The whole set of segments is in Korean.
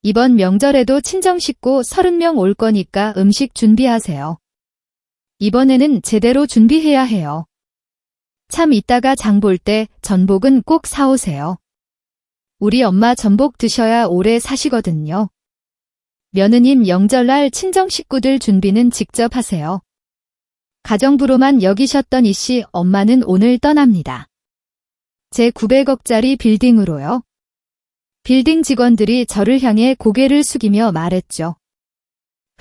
이번 명절에도 친정 식구 30명 올 거니까 음식 준비하세요. 이번에는 제대로 준비해야 해요. 참 이따가 장 볼 때 전복은 꼭 사오세요. 우리 엄마 전복 드셔야 오래 사시거든요. 며느님 명절날 친정 식구들 준비는 직접 하세요. 가정부로만 여기셨던 이씨 엄마는 오늘 떠납니다. 제 900억짜리 빌딩으로요. 빌딩 직원들이 저를 향해 고개를 숙이며 말했죠.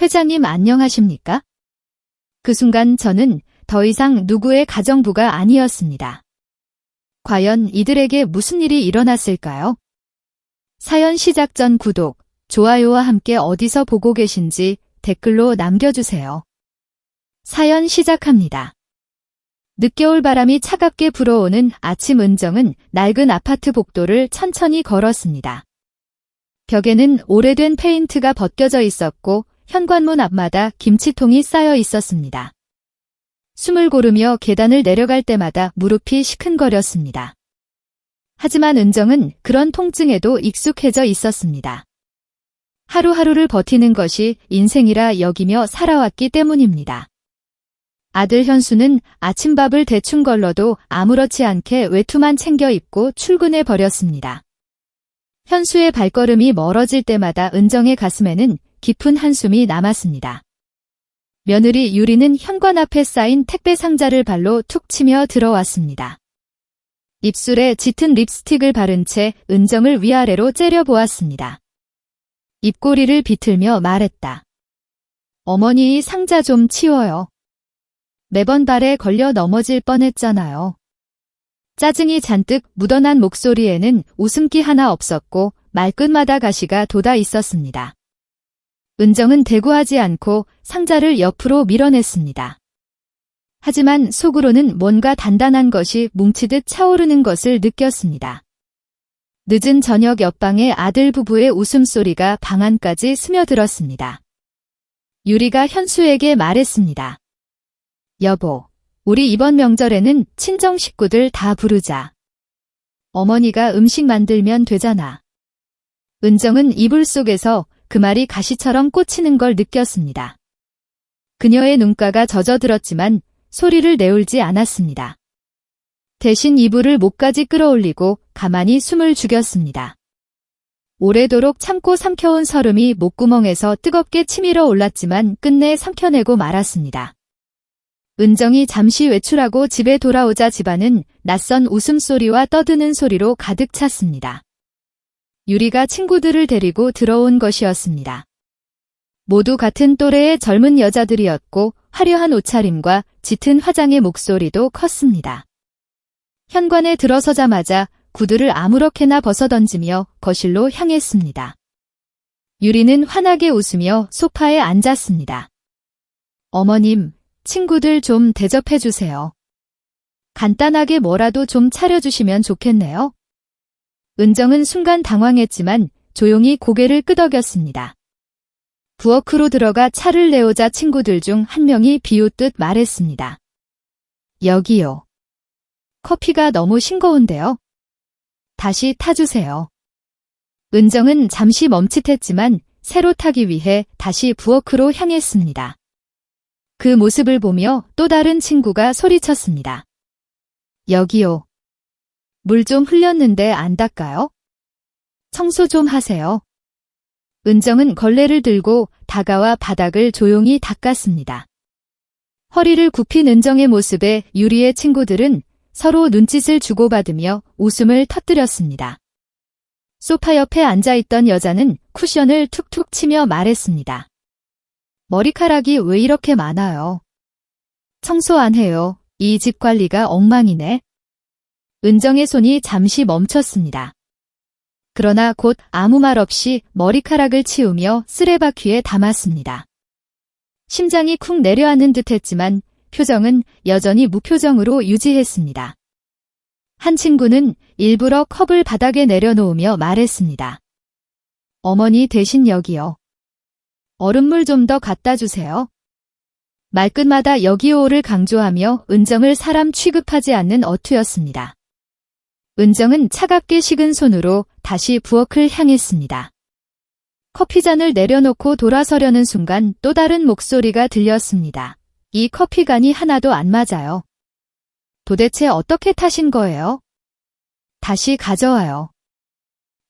회장님 안녕하십니까? 그 순간 저는 더 이상 누구의 가정부가 아니었습니다. 과연 이들에게 무슨 일이 일어났을까요? 사연 시작 전 구독, 좋아요와 함께 어디서 보고 계신지 댓글로 남겨주세요. 사연 시작합니다. 늦겨울 바람이 차갑게 불어오는 아침 은정은 낡은 아파트 복도를 천천히 걸었습니다. 벽에는 오래된 페인트가 벗겨져 있었고 현관문 앞마다 김치통이 쌓여 있었습니다. 숨을 고르며 계단을 내려갈 때마다 무릎이 시큰거렸습니다. 하지만 은정은 그런 통증에도 익숙해져 있었습니다. 하루하루를 버티는 것이 인생이라 여기며 살아왔기 때문입니다. 아들 현수는 아침밥을 대충 걸러도 아무렇지 않게 외투만 챙겨 입고 출근해 버렸습니다. 현수의 발걸음이 멀어질 때마다 은정의 가슴에는 깊은 한숨이 남았습니다. 며느리 유리는 현관 앞에 쌓인 택배 상자를 발로 툭 치며 들어왔습니다. 입술에 짙은 립스틱을 바른 채 은정을 위아래로 째려보았습니다. 입꼬리를 비틀며 말했다. 어머니 이 상자 좀 치워요. 매번 발에 걸려 넘어질 뻔했잖아요. 짜증이 잔뜩 묻어난 목소리에는 웃음기 하나 없었고 말끝마다 가시가 돋아 있었습니다. 은정은 대꾸하지 않고 상자를 옆으로 밀어냈습니다. 하지만 속으로는 뭔가 단단한 것이 뭉치듯 차오르는 것을 느꼈습니다. 늦은 저녁 옆방의 아들 부부의 웃음소리가 방 안까지 스며들었습니다. 유리가 현수에게 말했습니다. 여보, 우리 이번 명절에는 친정 식구들 다 부르자. 어머니가 음식 만들면 되잖아. 은정은 이불 속에서 그 말이 가시처럼 꽂히는 걸 느꼈습니다. 그녀의 눈가가 젖어들었지만 소리를 내울지 않았습니다. 대신 이불을 목까지 끌어올리고 가만히 숨을 죽였습니다. 오래도록 참고 삼켜온 설움이 목구멍에서 뜨겁게 치밀어 올랐지만 끝내 삼켜내고 말았습니다. 은정이 잠시 외출하고 집에 돌아오자 집안은 낯선 웃음소리와 떠드는 소리로 가득 찼습니다. 유리가 친구들을 데리고 들어온 것이었습니다. 모두 같은 또래의 젊은 여자들이었고 화려한 옷차림과 짙은 화장의 목소리도 컸습니다. 현관에 들어서자마자 구두를 아무렇게나 벗어던지며 거실로 향했습니다. 유리는 환하게 웃으며 소파에 앉았습니다. 어머님, 친구들 좀 대접해주세요. 간단하게 뭐라도 좀 차려주시면 좋겠네요. 은정은 순간 당황했지만 조용히 고개를 끄덕였습니다. 부엌으로 들어가 차를 내오자 친구들 중 한 명이 비웃듯 말했습니다. 여기요. 커피가 너무 싱거운데요. 다시 타주세요. 은정은 잠시 멈칫했지만 새로 타기 위해 다시 부엌으로 향했습니다. 그 모습을 보며 또 다른 친구가 소리쳤습니다. 여기요. 물 좀 흘렸는데 안 닦아요? 청소 좀 하세요. 은정은 걸레를 들고 다가와 바닥을 조용히 닦았습니다. 허리를 굽힌 은정의 모습에 유리의 친구들은 서로 눈짓을 주고받으며 웃음을 터뜨렸습니다. 소파 옆에 앉아있던 여자는 쿠션을 툭툭 치며 말했습니다. 머리카락이 왜 이렇게 많아요? 청소 안 해요. 이 집 관리가 엉망이네. 은정의 손이 잠시 멈췄습니다. 그러나 곧 아무 말 없이 머리카락을 치우며 쓰레바퀴에 담았습니다. 심장이 쿵 내려앉는 듯했지만 표정은 여전히 무표정으로 유지했습니다. 한 친구는 일부러 컵을 바닥에 내려놓으며 말했습니다. 어머니 대신 여기요. 얼음물 좀 더 갖다 주세요. 말끝마다 여기요를 강조하며 은정을 사람 취급하지 않는 어투였습니다. 은정은 차갑게 식은 손으로 다시 부엌을 향했습니다. 커피잔을 내려놓고 돌아서려는 순간 또 다른 목소리가 들렸습니다. 이 커피간이 하나도 안 맞아요. 도대체 어떻게 타신 거예요? 다시 가져와요.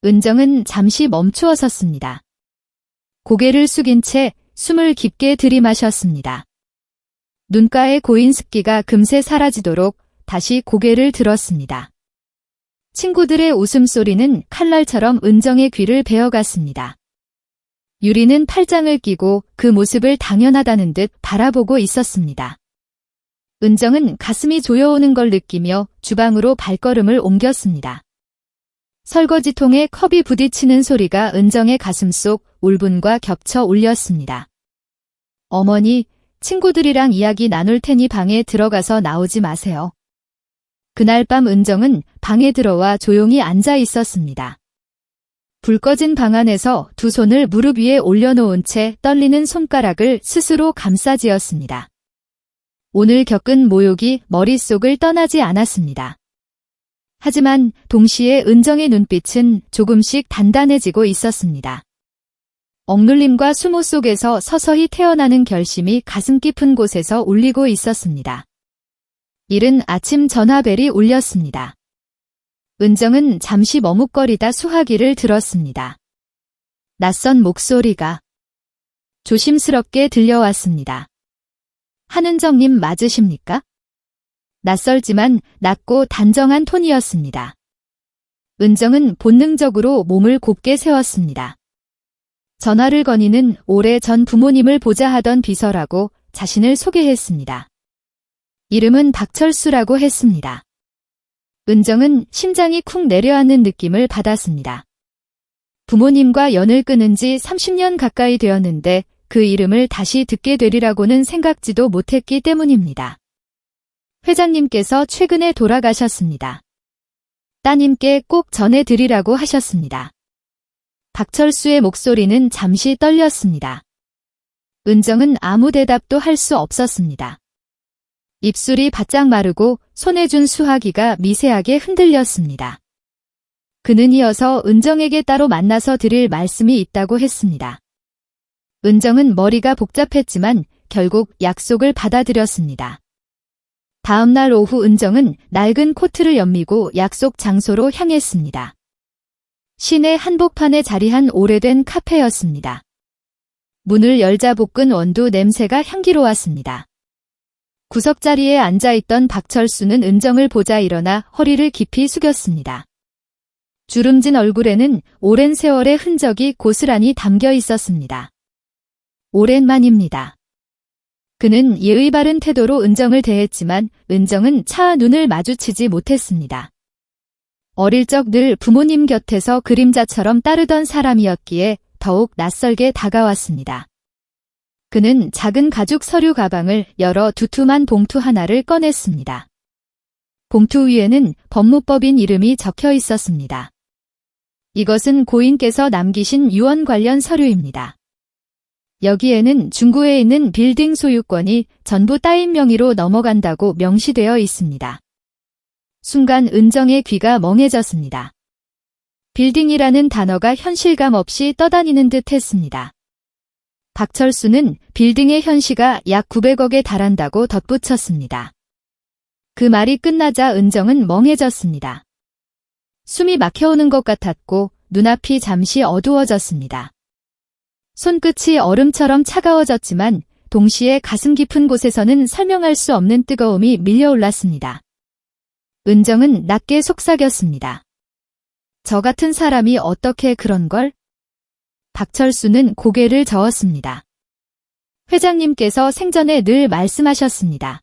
은정은 잠시 멈추어 섰습니다. 고개를 숙인 채 숨을 깊게 들이마셨습니다. 눈가에 고인 습기가 금세 사라지도록 다시 고개를 들었습니다. 친구들의 웃음소리는 칼날처럼 은정의 귀를 베어갔습니다. 유리는 팔짱을 끼고 그 모습을 당연하다는 듯 바라보고 있었습니다. 은정은 가슴이 조여오는 걸 느끼며 주방으로 발걸음을 옮겼습니다. 설거지통에 컵이 부딪히는 소리가 은정의 가슴 속 울분과 겹쳐 울렸습니다. 어머니, 친구들이랑 이야기 나눌 테니 방에 들어가서 나오지 마세요. 그날 밤 은정은 방에 들어와 조용히 앉아 있었습니다. 불 꺼진 방 안에서 두 손을 무릎 위에 올려놓은 채 떨리는 손가락을 스스로 감싸쥐었습니다. 오늘 겪은 모욕이 머릿속을 떠나지 않았습니다. 하지만 동시에 은정의 눈빛은 조금씩 단단해지고 있었습니다. 억눌림과 수모 속에서 서서히 태어나는 결심이 가슴 깊은 곳에서 울리고 있었습니다. 이른 아침 전화벨이 울렸습니다. 은정은 잠시 머뭇거리다 수화기를 들었습니다. 낯선 목소리가 조심스럽게 들려왔습니다. 한은정님 맞으십니까? 낯설지만 낮고 단정한 톤이었습니다. 은정은 본능적으로 몸을 곱게 세웠습니다. 전화를 건이는 오래전 부모님을 보자 하던 비서라고 자신을 소개했습니다. 이름은 박철수라고 했습니다. 은정은 심장이 쿵 내려앉는 느낌을 받았습니다. 부모님과 연을 끊은 지 30년 가까이 되었는데 그 이름을 다시 듣게 되리라고는 생각지도 못했기 때문입니다. 회장님께서 최근에 돌아가셨습니다. 따님께 꼭 전해드리라고 하셨습니다. 박철수의 목소리는 잠시 떨렸습니다. 은정은 아무 대답도 할 수 없었습니다. 입술이 바짝 마르고 손에 준 수화기가 미세하게 흔들렸습니다. 그는 이어서 은정에게 따로 만나서 드릴 말씀이 있다고 했습니다. 은정은 머리가 복잡했지만 결국 약속을 받아들였습니다. 다음 날 오후 은정은 낡은 코트를 연미고 약속 장소로 향했습니다. 시내 한복판에 자리한 오래된 카페였습니다. 문을 열자 볶은 원두 냄새가 향기로웠습니다. 구석자리에 앉아있던 박철수는 은정을 보자 일어나 허리를 깊이 숙였습니다. 주름진 얼굴에는 오랜 세월의 흔적이 고스란히 담겨 있었습니다. 오랜만입니다. 그는 예의 바른 태도로 은정을 대했지만 은정은 차와 눈을 마주치지 못했습니다. 어릴 적 늘 부모님 곁에서 그림자처럼 따르던 사람이었기에 더욱 낯설게 다가왔습니다. 그는 작은 가죽 서류 가방을 열어 두툼한 봉투 하나를 꺼냈습니다. 봉투 위에는 법무법인 이름이 적혀 있었습니다. 이것은 고인께서 남기신 유언 관련 서류입니다. 여기에는 중구에 있는 빌딩 소유권이 전부 따인 명의로 넘어간다고 명시되어 있습니다. 순간 은정의 귀가 멍해졌습니다. 빌딩이라는 단어가 현실감 없이 떠다니는 듯 했습니다. 박철수는 빌딩의 현시가 약 900억에 달한다고 덧붙였습니다. 그 말이 끝나자 은정은 멍해졌습니다. 숨이 막혀오는 것 같았고 눈앞이 잠시 어두워졌습니다. 손끝이 얼음처럼 차가워졌지만 동시에 가슴 깊은 곳에서는 설명할 수 없는 뜨거움이 밀려올랐습니다. 은정은 낮게 속삭였습니다. 저 같은 사람이 어떻게 그런 걸? 박철수는 고개를 저었습니다. 회장님께서 생전에 늘 말씀하셨습니다.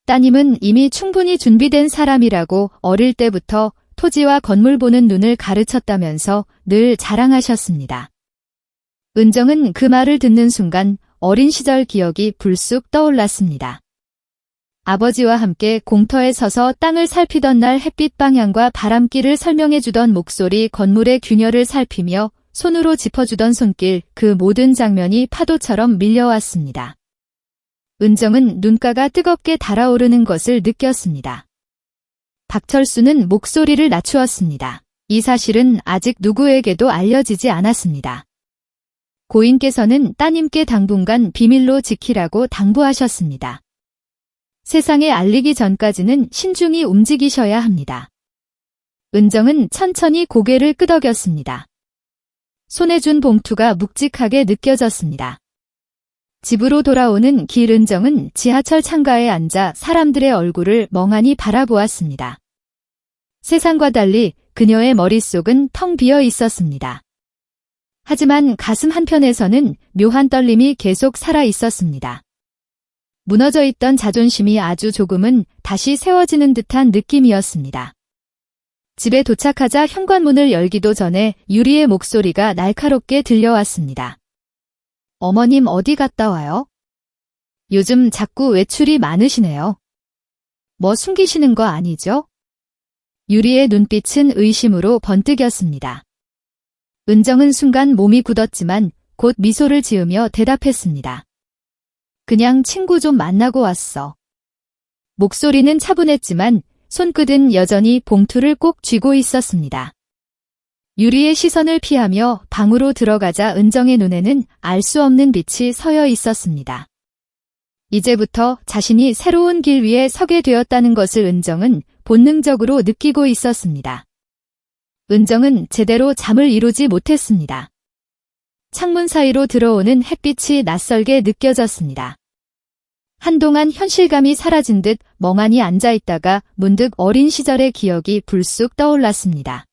따님은 이미 충분히 준비된 사람이라고 어릴 때부터 토지와 건물 보는 눈을 가르쳤다면서 늘 자랑하셨습니다. 은정은 그 말을 듣는 순간 어린 시절 기억이 불쑥 떠올랐습니다. 아버지와 함께 공터에 서서 땅을 살피던 날 햇빛 방향과 바람길을 설명해주던 목소리, 건물의 균열을 살피며 손으로 짚어주던 손길, 그 모든 장면이 파도처럼 밀려왔습니다. 은정은 눈가가 뜨겁게 달아오르는 것을 느꼈습니다. 박철수는 목소리를 낮추었습니다. 이 사실은 아직 누구에게도 알려지지 않았습니다. 고인께서는 따님께 당분간 비밀로 지키라고 당부하셨습니다. 세상에 알리기 전까지는 신중히 움직이셔야 합니다. 은정은 천천히 고개를 끄덕였습니다. 손에 준 봉투가 묵직하게 느껴졌습니다. 집으로 돌아오는 길 은정은 지하철 창가에 앉아 사람들의 얼굴을 멍하니 바라보았습니다. 세상과 달리 그녀의 머릿속은 텅 비어 있었습니다. 하지만 가슴 한편에서는 묘한 떨림이 계속 살아 있었습니다. 무너져 있던 자존심이 아주 조금은 다시 세워지는 듯한 느낌이었습니다. 집에 도착하자 현관문을 열기도 전에 유리의 목소리가 날카롭게 들려왔습니다. 어머님 어디 갔다 와요? 요즘 자꾸 외출이 많으시네요. 뭐 숨기시는 거 아니죠? 유리의 눈빛은 의심으로 번뜩였습니다. 은정은 순간 몸이 굳었지만 곧 미소를 지으며 대답했습니다. 그냥 친구 좀 만나고 왔어. 목소리는 차분했지만 손끝은 여전히 봉투를 꼭 쥐고 있었습니다. 유리의 시선을 피하며 방으로 들어가자 은정의 눈에는 알 수 없는 빛이 서여 있었습니다. 이제부터 자신이 새로운 길 위에 서게 되었다는 것을 은정은 본능적으로 느끼고 있었습니다. 은정은 제대로 잠을 이루지 못했습니다. 창문 사이로 들어오는 햇빛이 낯설게 느껴졌습니다. 한동안 현실감이 사라진 듯 멍하니 앉아있다가 문득 어린 시절의 기억이 불쑥 떠올랐습니다.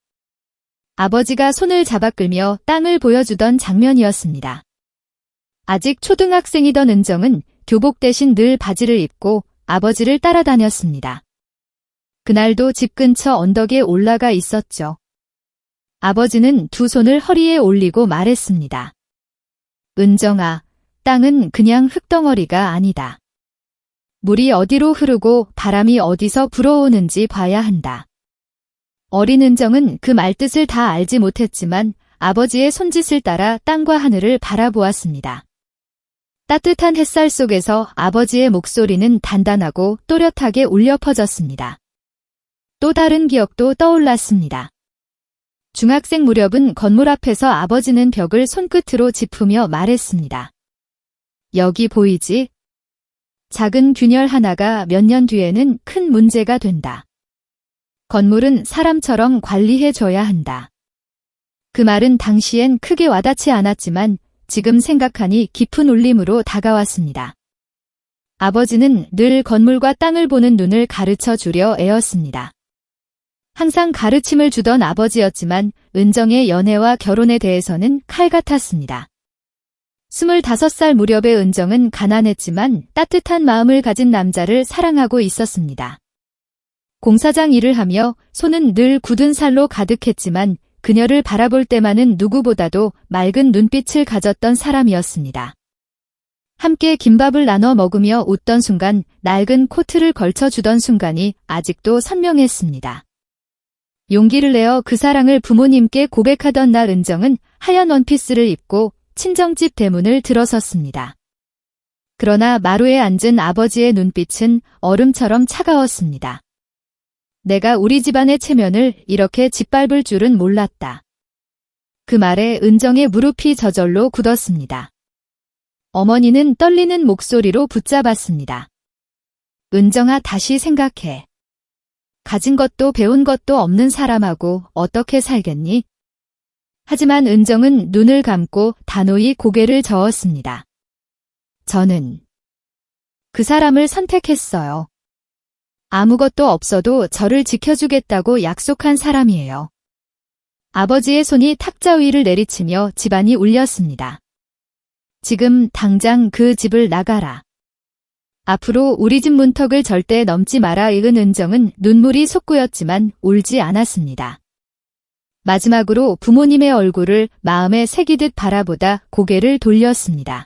아버지가 손을 잡아 끌며 땅을 보여주던 장면이었습니다. 아직 초등학생이던 은정은 교복 대신 늘 바지를 입고 아버지를 따라다녔습니다. 그날도 집 근처 언덕에 올라가 있었죠. 아버지는 두 손을 허리에 올리고 말했습니다. 은정아, 땅은 그냥 흙덩어리가 아니다. 물이 어디로 흐르고 바람이 어디서 불어오는지 봐야 한다. 어린 은정은 그 말뜻을 다 알지 못했지만 아버지의 손짓을 따라 땅과 하늘을 바라보았습니다. 따뜻한 햇살 속에서 아버지의 목소리는 단단하고 또렷하게 울려 퍼졌습니다. 또 다른 기억도 떠올랐습니다. 중학생 무렵은 건물 앞에서 아버지는 벽을 손끝으로 짚으며 말했습니다. 여기 보이지? 작은 균열 하나가 몇 년 뒤에는 큰 문제가 된다. 건물은 사람처럼 관리해줘야 한다. 그 말은 당시엔 크게 와닿지 않았지만 지금 생각하니 깊은 울림으로 다가왔습니다. 아버지는 늘 건물과 땅을 보는 눈을 가르쳐 주려 애었습니다. 항상 가르침을 주던 아버지였지만 은정의 연애와 결혼에 대해서는 칼 같았습니다. 25살 무렵의 은정은 가난했지만 따뜻한 마음을 가진 남자를 사랑하고 있었습니다. 공사장 일을 하며 손은 늘 굳은 살로 가득했지만 그녀를 바라볼 때만은 누구보다도 맑은 눈빛을 가졌던 사람이었습니다. 함께 김밥을 나눠 먹으며 웃던 순간, 낡은 코트를 걸쳐주던 순간이 아직도 선명했습니다. 용기를 내어 그 사랑을 부모님께 고백하던 날 은정은 하얀 원피스를 입고 친정집 대문을 들어섰습니다. 그러나 마루에 앉은 아버지의 눈빛은 얼음처럼 차가웠습니다. 내가 우리 집안의 체면을 이렇게 짓밟을 줄은 몰랐다. 그 말에 은정의 무릎이 저절로 굳었습니다. 어머니는 떨리는 목소리로 붙잡았습니다. 은정아, 다시 생각해. 가진 것도 배운 것도 없는 사람하고 어떻게 살겠니? 하지만 은정은 눈을 감고 단호히 고개를 저었습니다. 저는 그 사람을 선택했어요. 아무것도 없어도 저를 지켜주겠다고 약속한 사람이에요. 아버지의 손이 탁자 위를 내리치며 집안이 울렸습니다. 지금 당장 그 집을 나가라. 앞으로 우리 집 문턱을 절대 넘지 마라. 읽은 은정은 눈물이 솟구였지만 울지 않았습니다. 마지막으로 부모님의 얼굴을 마음에 새기듯 바라보다 고개를 돌렸습니다.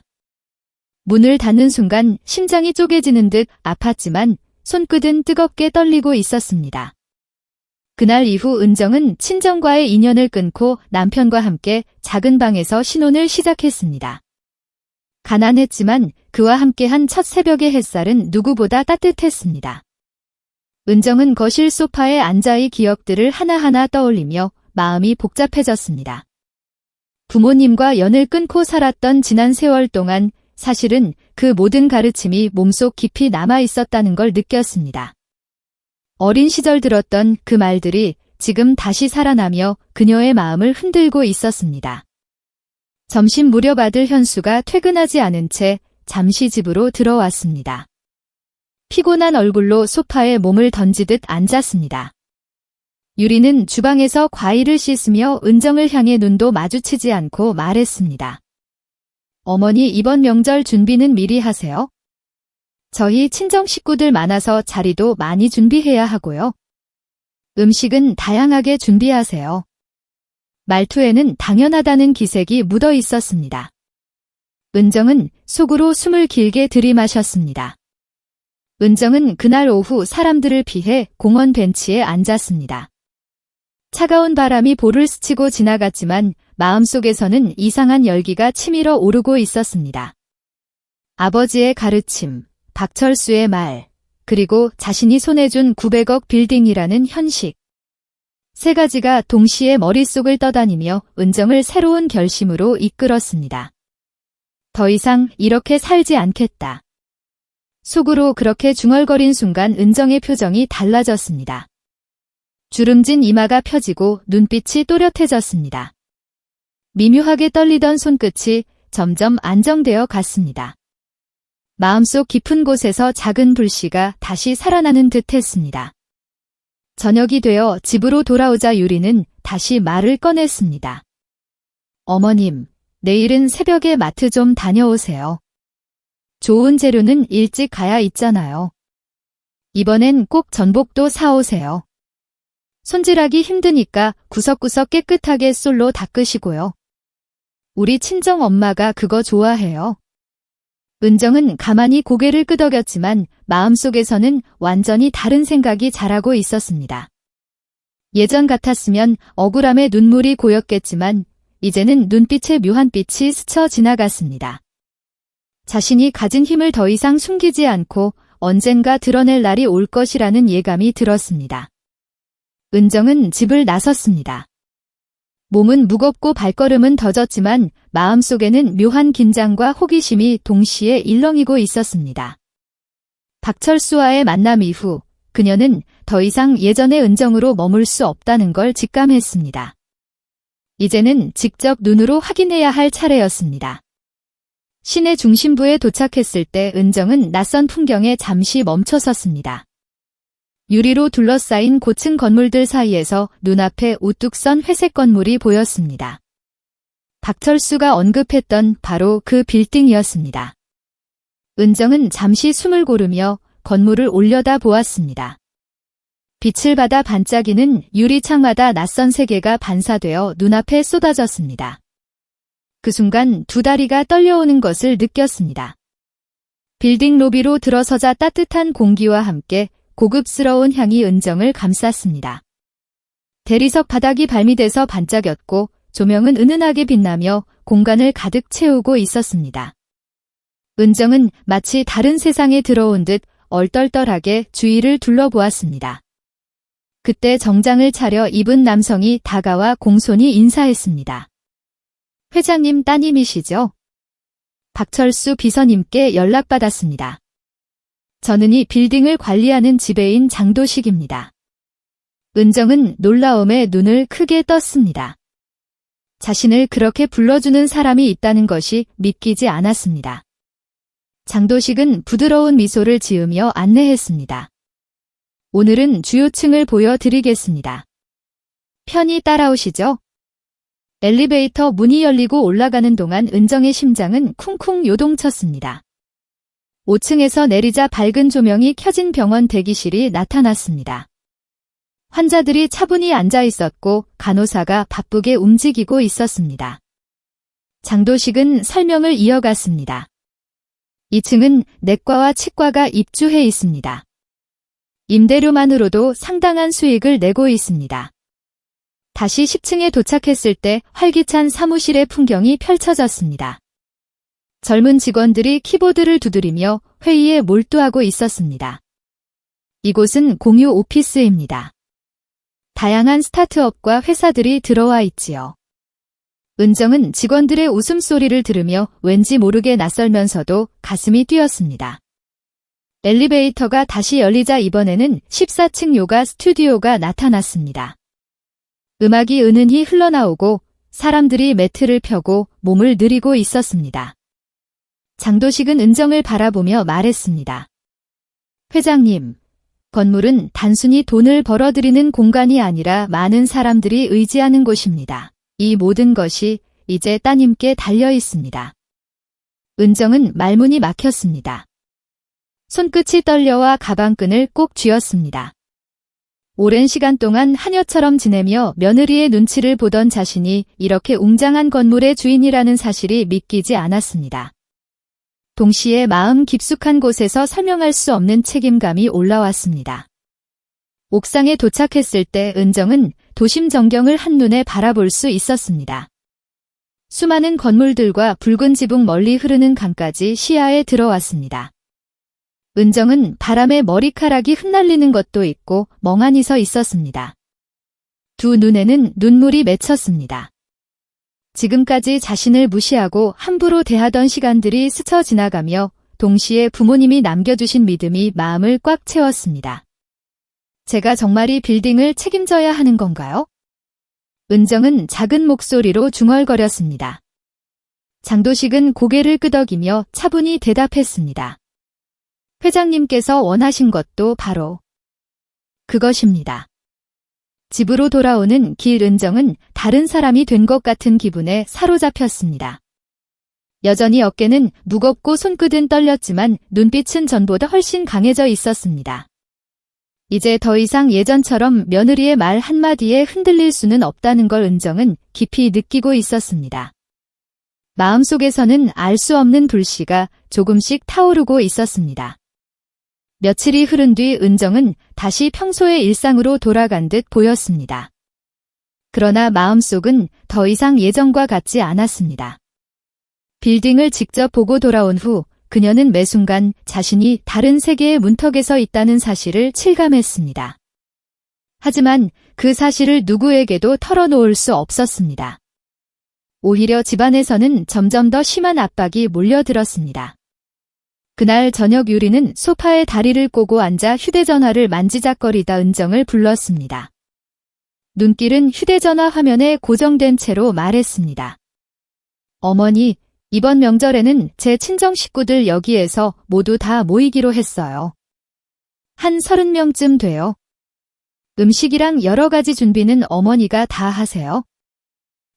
문을 닫는 순간 심장이 쪼개지는 듯 아팠지만 손끝은 뜨겁게 떨리고 있었습니다. 그날 이후 은정은 친정과의 인연을 끊고 남편과 함께 작은 방에서 신혼을 시작했습니다. 가난했지만 그와 함께한 첫 새벽의 햇살은 누구보다 따뜻했습니다. 은정은 거실 소파에 앉아 이 기억들을 하나하나 떠올리며 마음이 복잡해졌습니다. 부모님과 연을 끊고 살았던 지난 세월 동안 사실은 그 모든 가르침이 몸속 깊이 남아 있었다는 걸 느꼈습니다. 어린 시절 들었던 그 말들이 지금 다시 살아나며 그녀의 마음을 흔들고 있었습니다. 점심 무렵 아들 현수가 퇴근하지 않은 채 잠시 집으로 들어왔습니다. 피곤한 얼굴로 소파에 몸을 던지듯 앉았습니다. 유리는 주방에서 과일을 씻으며 은정을 향해 눈도 마주치지 않고 말했습니다. 어머니, 이번 명절 준비는 미리 하세요. 저희 친정 식구들 많아서 자리도 많이 준비해야 하고요. 음식은 다양하게 준비하세요. 말투에는 당연하다는 기색이 묻어 있었습니다. 은정은 속으로 숨을 길게 들이마셨습니다. 은정은 그날 오후 사람들을 피해 공원 벤치에 앉았습니다. 차가운 바람이 볼을 스치고 지나갔지만 마음속에서는 이상한 열기가 치밀어 오르고 있었습니다. 아버지의 가르침, 박철수의 말, 그리고 자신이 손에 준 900억 빌딩이라는 현실. 세 가지가 동시에 머릿속을 떠다니며 은정을 새로운 결심으로 이끌었습니다. 더 이상 이렇게 살지 않겠다. 속으로 그렇게 중얼거린 순간 은정의 표정이 달라졌습니다. 주름진 이마가 펴지고 눈빛이 또렷해졌습니다. 미묘하게 떨리던 손끝이 점점 안정되어 갔습니다. 마음속 깊은 곳에서 작은 불씨가 다시 살아나는 듯 했습니다. 저녁이 되어 집으로 돌아오자 유리는 다시 말을 꺼냈습니다. 어머님, 내일은 새벽에 마트 좀 다녀오세요. 좋은 재료는 일찍 가야 있잖아요. 이번엔 꼭 전복도 사오세요. 손질하기 힘드니까 구석구석 깨끗하게 솔로 닦으시고요. 우리 친정 엄마가 그거 좋아해요. 은정은 가만히 고개를 끄덕였지만 마음속에서는 완전히 다른 생각이 자라고 있었습니다. 예전 같았으면 억울함에 눈물이 고였겠지만 이제는 눈빛에 묘한 빛이 스쳐 지나갔습니다. 자신이 가진 힘을 더 이상 숨기지 않고 언젠가 드러낼 날이 올 것이라는 예감이 들었습니다. 은정은 집을 나섰습니다. 몸은 무겁고 발걸음은 더뎠지만 마음속에는 묘한 긴장과 호기심이 동시에 일렁이고 있었습니다. 박철수와의 만남 이후 그녀는 더 이상 예전의 은정으로 머물 수 없다는 걸 직감했습니다. 이제는 직접 눈으로 확인해야 할 차례였습니다. 시내 중심부에 도착했을 때 은정은 낯선 풍경에 잠시 멈춰섰습니다. 유리로 둘러싸인 고층 건물들 사이에서 눈앞에 우뚝 선 회색 건물이 보였습니다. 박철수가 언급했던 바로 그 빌딩이었습니다. 은정은 잠시 숨을 고르며 건물을 올려다 보았습니다. 빛을 받아 반짝이는 유리창마다 낯선 세계가 반사되어 눈앞에 쏟아졌습니다. 그 순간 두 다리가 떨려오는 것을 느꼈습니다. 빌딩 로비로 들어서자 따뜻한 공기와 함께 고급스러운 향이 은정을 감쌌습니다. 대리석 바닥이 발미돼서 반짝였고 조명은 은은하게 빛나며 공간을 가득 채우고 있었습니다. 은정은 마치 다른 세상에 들어온 듯 얼떨떨하게 주위를 둘러보았습니다. 그때 정장을 차려 입은 남성이 다가와 공손히 인사했습니다. 회장님 따님이시죠? 박철수 비서님께 연락받았습니다. 저는 이 빌딩을 관리하는 지배인 장도식입니다. 은정은 놀라움에 눈을 크게 떴습니다. 자신을 그렇게 불러주는 사람이 있다는 것이 믿기지 않았습니다. 장도식은 부드러운 미소를 지으며 안내했습니다. 오늘은 주요층을 보여드리겠습니다. 편히 따라오시죠. 엘리베이터 문이 열리고 올라가는 동안 은정의 심장은 쿵쿵 요동쳤습니다. 5층에서 내리자 밝은 조명이 켜진 병원 대기실이 나타났습니다. 환자들이 차분히 앉아 있었고 간호사가 바쁘게 움직이고 있었습니다. 장도식은 설명을 이어갔습니다. 2층은 내과와 치과가 입주해 있습니다. 임대료만으로도 상당한 수익을 내고 있습니다. 다시 10층에 도착했을 때 활기찬 사무실의 풍경이 펼쳐졌습니다. 젊은 직원들이 키보드를 두드리며 회의에 몰두하고 있었습니다. 이곳은 공유 오피스입니다. 다양한 스타트업과 회사들이 들어와 있지요. 은정은 직원들의 웃음소리를 들으며 왠지 모르게 낯설면서도 가슴이 뛰었습니다. 엘리베이터가 다시 열리자 이번에는 14층 요가 스튜디오가 나타났습니다. 음악이 은은히 흘러나오고 사람들이 매트를 펴고 몸을 느리고 있었습니다. 장도식은 은정을 바라보며 말했습니다. 회장님, 건물은 단순히 돈을 벌어들이는 공간이 아니라 많은 사람들이 의지하는 곳입니다. 이 모든 것이 이제 따님께 달려 있습니다. 은정은 말문이 막혔습니다. 손끝이 떨려와 가방끈을 꼭 쥐었습니다. 오랜 시간 동안 하녀처럼 지내며 며느리의 눈치를 보던 자신이 이렇게 웅장한 건물의 주인이라는 사실이 믿기지 않았습니다. 동시에 마음 깊숙한 곳에서 설명할 수 없는 책임감이 올라왔습니다. 옥상에 도착했을 때 은정은 도심 전경을 한눈에 바라볼 수 있었습니다. 수많은 건물들과 붉은 지붕 멀리 흐르는 강까지 시야에 들어왔습니다. 은정은 바람에 머리카락이 흩날리는 것도 있고 멍하니 서 있었습니다. 두 눈에는 눈물이 맺혔습니다. 지금까지 자신을 무시하고 함부로 대하던 시간들이 스쳐 지나가며 동시에 부모님이 남겨주신 믿음이 마음을 꽉 채웠습니다. 제가 정말 이 빌딩을 책임져야 하는 건가요? 은정은 작은 목소리로 중얼거렸습니다. 장도식은 고개를 끄덕이며 차분히 대답했습니다. 회장님께서 원하신 것도 바로 그것입니다. 집으로 돌아오는 길 은정은 다른 사람이 된 것 같은 기분에 사로잡혔습니다. 여전히 어깨는 무겁고 손끝은 떨렸지만 눈빛은 전보다 훨씬 강해져 있었습니다. 이제 더 이상 예전처럼 며느리의 말 한마디에 흔들릴 수는 없다는 걸 은정은 깊이 느끼고 있었습니다. 마음속에서는 알 수 없는 불씨가 조금씩 타오르고 있었습니다. 며칠이 흐른 뒤 은정은 다시 평소의 일상으로 돌아간 듯 보였습니다. 그러나 마음속은 더 이상 예전과 같지 않았습니다. 빌딩을 직접 보고 돌아온 후 그녀는 매 순간 자신이 다른 세계의 문턱에 서 있다는 사실을 실감했습니다. 하지만 그 사실을 누구에게도 털어놓을 수 없었습니다. 오히려 집안에서는 점점 더 심한 압박이 몰려들었습니다. 그날 저녁 유리는 소파에 다리를 꼬고 앉아 휴대전화를 만지작거리다 은정을 불렀습니다. 눈길은 휴대전화 화면에 고정된 채로 말했습니다. 어머니, 이번 명절에는 제 친정 식구들 여기에서 모두 다 모이기로 했어요. 한 30명쯤 돼요. 음식이랑 여러 가지 준비는 어머니가 다 하세요.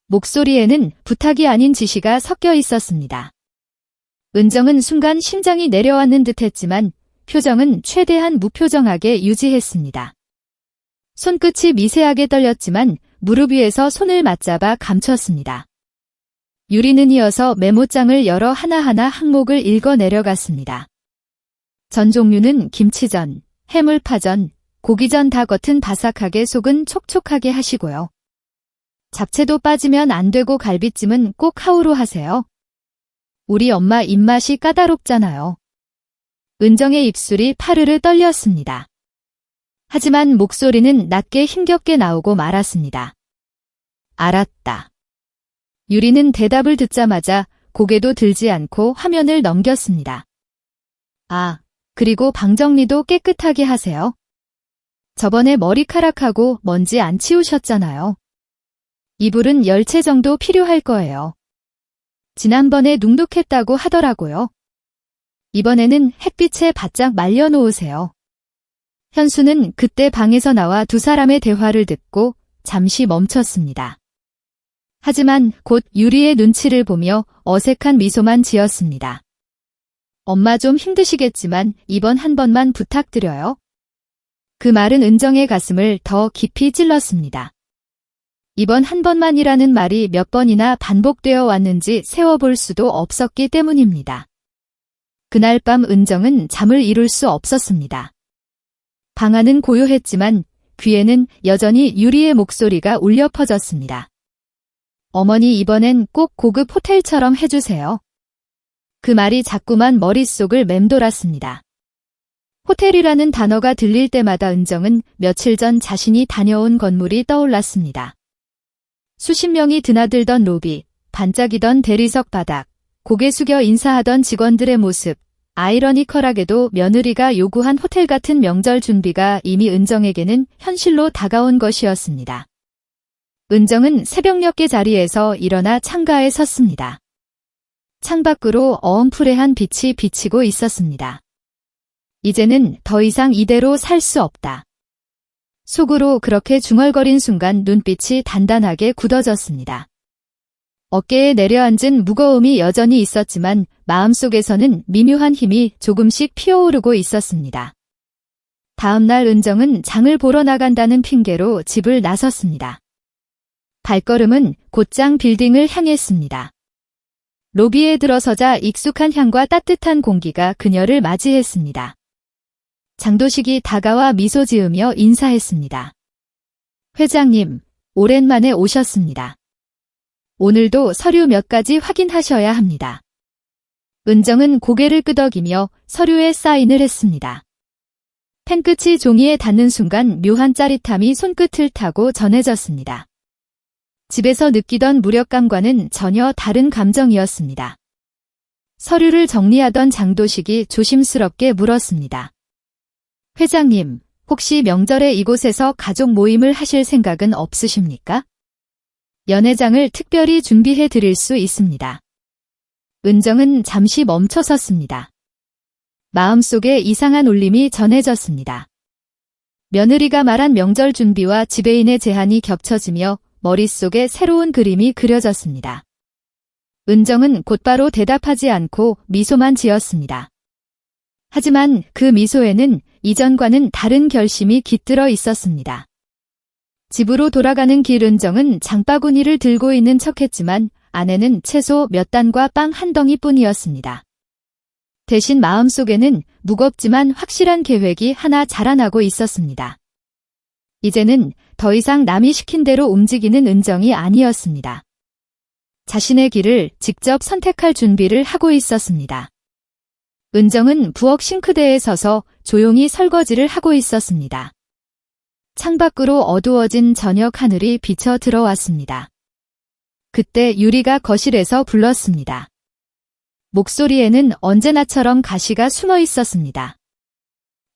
목소리에는 부탁이 아닌 지시가 섞여 있었습니다. 은정은 순간 심장이 내려앉는 듯했지만 표정은 최대한 무표정하게 유지했습니다. 손끝이 미세하게 떨렸지만 무릎 위에서 손을 맞잡아 감췄습니다. 유리는 이어서 메모장을 열어 하나하나 항목을 읽어 내려갔습니다. 전 종류는 김치전, 해물파전, 고기전 다 겉은 바삭하게 속은 촉촉하게 하시고요. 잡채도 빠지면 안 되고 갈비찜은 꼭 하우로 하세요. 우리 엄마 입맛이 까다롭잖아요. 은정의 입술이 파르르 떨렸습니다. 하지만 목소리는 낮게 힘겹게 나오고 말았습니다. 알았다. 유리는 대답을 듣자마자 고개도 들지 않고 화면을 넘겼습니다. 아, 그리고 방 정리도 깨끗하게 하세요. 저번에 머리카락하고 먼지 안 치우셨잖아요. 이불은 10채 정도 필요할 거예요. 지난번에 눅눅했다고 하더라고요. 이번에는 햇빛에 바짝 말려놓으세요. 현수는 그때 방에서 나와 두 사람의 대화를 듣고 잠시 멈췄습니다. 하지만 곧 유리의 눈치를 보며 어색한 미소만 지었습니다. 엄마 좀 힘드시겠지만 이번 한 번만 부탁드려요. 그 말은 은정의 가슴을 더 깊이 찔렀습니다. 이번 한 번만이라는 말이 몇 번이나 반복되어 왔는지 세워볼 수도 없었기 때문입니다. 그날 밤 은정은 잠을 이룰 수 없었습니다. 방 안은 고요했지만 귀에는 여전히 유리의 목소리가 울려 퍼졌습니다. 어머니 이번엔 꼭 고급 호텔처럼 해주세요. 그 말이 자꾸만 머릿속을 맴돌았습니다. 호텔이라는 단어가 들릴 때마다 은정은 며칠 전 자신이 다녀온 건물이 떠올랐습니다. 수십 명이 드나들던 로비, 반짝이던 대리석 바닥, 고개 숙여 인사하던 직원들의 모습, 아이러니컬하게도 며느리가 요구한 호텔 같은 명절 준비가 이미 은정에게는 현실로 다가온 것이었습니다. 은정은 새벽녘의 자리에서 일어나 창가에 섰습니다. 창밖으로 어음푸레한 빛이 비치고 있었습니다. 이제는 더 이상 이대로 살 수 없다. 속으로 그렇게 중얼거린 순간 눈빛이 단단하게 굳어졌습니다. 어깨에 내려앉은 무거움이 여전히 있었지만 마음속에서는 미묘한 힘이 조금씩 피어오르고 있었습니다. 다음 날 은정은 장을 보러 나간다는 핑계로 집을 나섰습니다. 발걸음은 곧장 빌딩을 향했습니다. 로비에 들어서자 익숙한 향과 따뜻한 공기가 그녀를 맞이했습니다. 장도식이 다가와 미소 지으며 인사했습니다. 회장님, 오랜만에 오셨습니다. 오늘도 서류 몇 가지 확인하셔야 합니다. 은정은 고개를 끄덕이며 서류에 사인을 했습니다. 펜끝이 종이에 닿는 순간 묘한 짜릿함이 손끝을 타고 전해졌습니다. 집에서 느끼던 무력감과는 전혀 다른 감정이었습니다. 서류를 정리하던 장도식이 조심스럽게 물었습니다. 회장님, 혹시 명절에 이곳에서 가족 모임을 하실 생각은 없으십니까? 연회장을 특별히 준비해 드릴 수 있습니다. 은정은 잠시 멈춰섰습니다. 마음속에 이상한 울림이 전해졌습니다. 며느리가 말한 명절 준비와 지배인의 제한이 겹쳐지며 머릿속에 새로운 그림이 그려졌습니다. 은정은 곧바로 대답하지 않고 미소만 지었습니다. 하지만 그 미소에는 이전과는 다른 결심이 깃들어 있었습니다. 집으로 돌아가는 길 은정은 장바구니를 들고 있는 척했지만 안에는 채소 몇 단과 빵 한 덩이뿐이었습니다. 대신 마음속에는 무겁지만 확실한 계획이 하나 자라나고 있었습니다. 이제는 더 이상 남이 시킨 대로 움직이는 은정이 아니었습니다. 자신의 길을 직접 선택할 준비를 하고 있었습니다. 은정은 부엌 싱크대에 서서 조용히 설거지를 하고 있었습니다. 창밖으로 어두워진 저녁 하늘이 비쳐 들어왔습니다. 그때 유리가 거실에서 불렀습니다. 목소리에는 언제나처럼 가시가 숨어 있었습니다.